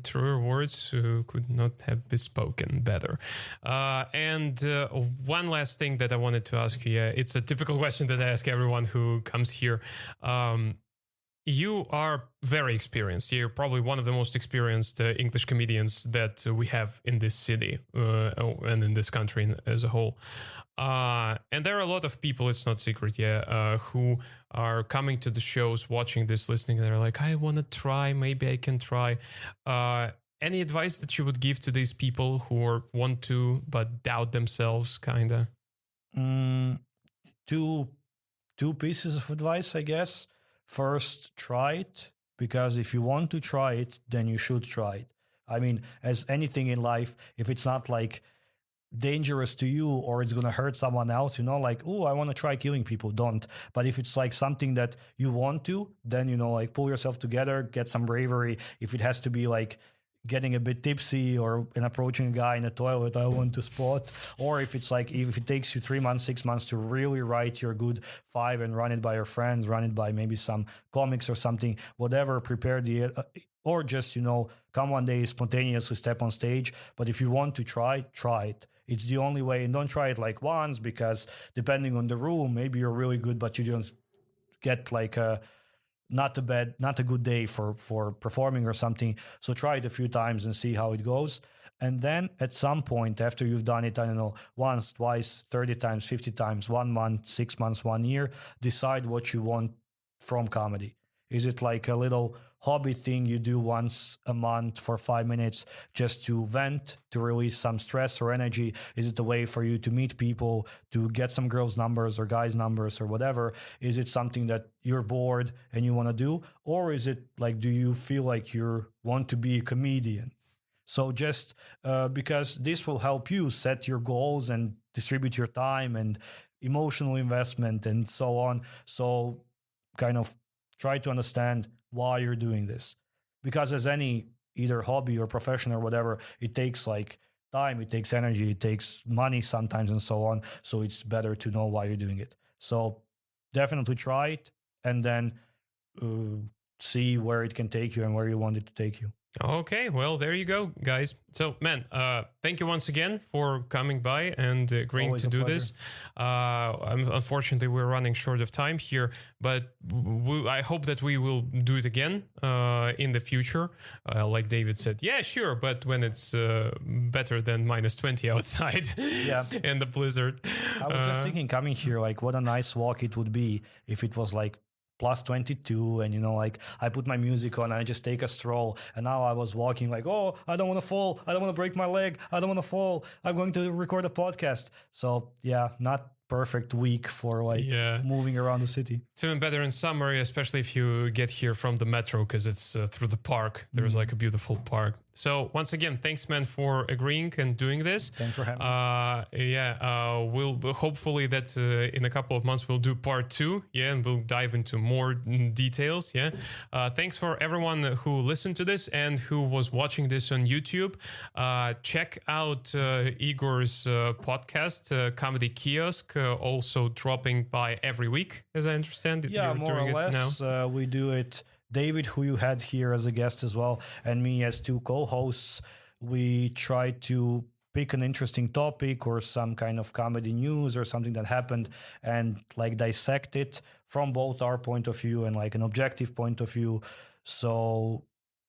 Truer words could not have been spoken better. And one last thing that I wanted to ask you, it's a typical question that I ask everyone who comes here. You are very experienced. You're probably one of the most experienced English comedians that we have in this city and in this country as a whole. And there are a lot of people, it's not secret, who are coming to the shows, watching this, listening, and they're like, I want to try, maybe I can try. Any advice that you would give to these people who want to but doubt themselves, kind of? Two pieces of advice, I guess. First, try it, because if you want to try it, then you should try it. I mean, as anything in life, if it's not like dangerous to you or it's going to hurt someone else, like, oh, I want to try killing people, don't. But if it's like something that you want to, then, like pull yourself together, get some bravery. If it has to be like getting a bit tipsy or approaching a guy in a toilet I want to spot, or if it's like, if it takes you 3 months, 6 months to really write your good 5 and run it by your friends, run it by maybe some comics or something, whatever, prepare or just, come one day, spontaneously step on stage. But if you want to try it. It's the only way. And don't try it like once, because depending on the room, maybe you're really good, but you don't get like not a good day for performing or something. So try it a few times and see how it goes. And then at some point, after you've done it, I don't know, once, twice, 30 times, 50 times, 1 month, 6 months, 1 year, decide what you want from comedy. Is it like a little hobby thing you do once a month for 5 minutes just to vent, to release some stress or energy? Is it a way for you to meet people, to get some girls' numbers or guys' numbers or whatever? Is it something that you're bored and you want to do? Or is it like, do you feel like you want to be a comedian? So just because this will help you set your goals and distribute your time and emotional investment and so on. So kind of try to understand why you're doing this, because as any either hobby or profession or whatever, it takes like time, it takes energy, it takes money sometimes and so on. So it's better to know why you're doing it. So definitely try it, and then see where it can take you and where you want it to take you. Okay, well, there you go, guys. So, man, thank you once again for coming by and agreeing Always to a do pleasure. this. Unfortunately, we're running short of time here, but I hope that we will do it again in the future. Like David said, yeah, sure, but when it's better than -20 outside Yeah. and the blizzard. I was just thinking coming here, like what a nice walk it would be if it was like +22 and like I put my music on and I just take a stroll, and now I was walking like, oh, I don't want to fall, I don't want to break my leg, I don't want to fall, I'm going to record a podcast. So yeah, not perfect week for like moving around the city. It's even better in summer, especially if you get here from the metro, because it's through the park. There's like a beautiful park. So once again, thanks, man, for agreeing and doing this. Thanks for having me. We'll hopefully that in a couple of months we'll do part 2. Yeah, and we'll dive into more details. Yeah. Thanks for everyone who listened to this and who was watching this on YouTube. Check out Igor's podcast, Comedy Kiosk, also dropping by every week, as I understand. Yeah, You're more doing or it less. now. We do it. David, who you had here as a guest as well, and me as 2 co-hosts, we try to pick an interesting topic or some kind of comedy news or something that happened and like dissect it from both our point of view and like an objective point of view. So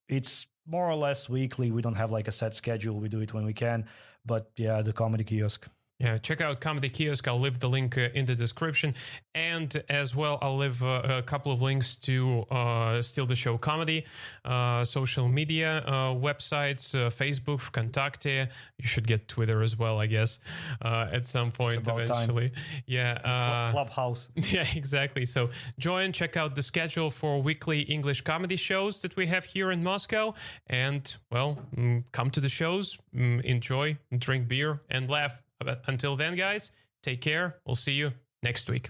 it's more or less weekly. We don't have like a set schedule. We do it when we can. But yeah, the Comedy Kiosk. Yeah, check out Comedy Kiosk. I'll leave the link in the description. And as well, I'll leave a couple of links to Steal the Show Comedy, social media, websites, Facebook, Contacte. You should get Twitter as well, I guess, at some point eventually. Time. Yeah. Clubhouse. Yeah, exactly. So join, check out the schedule for weekly English comedy shows that we have here in Moscow. And, well, come to the shows, enjoy, drink beer, and laugh. But until then, guys, take care. We'll see you next week.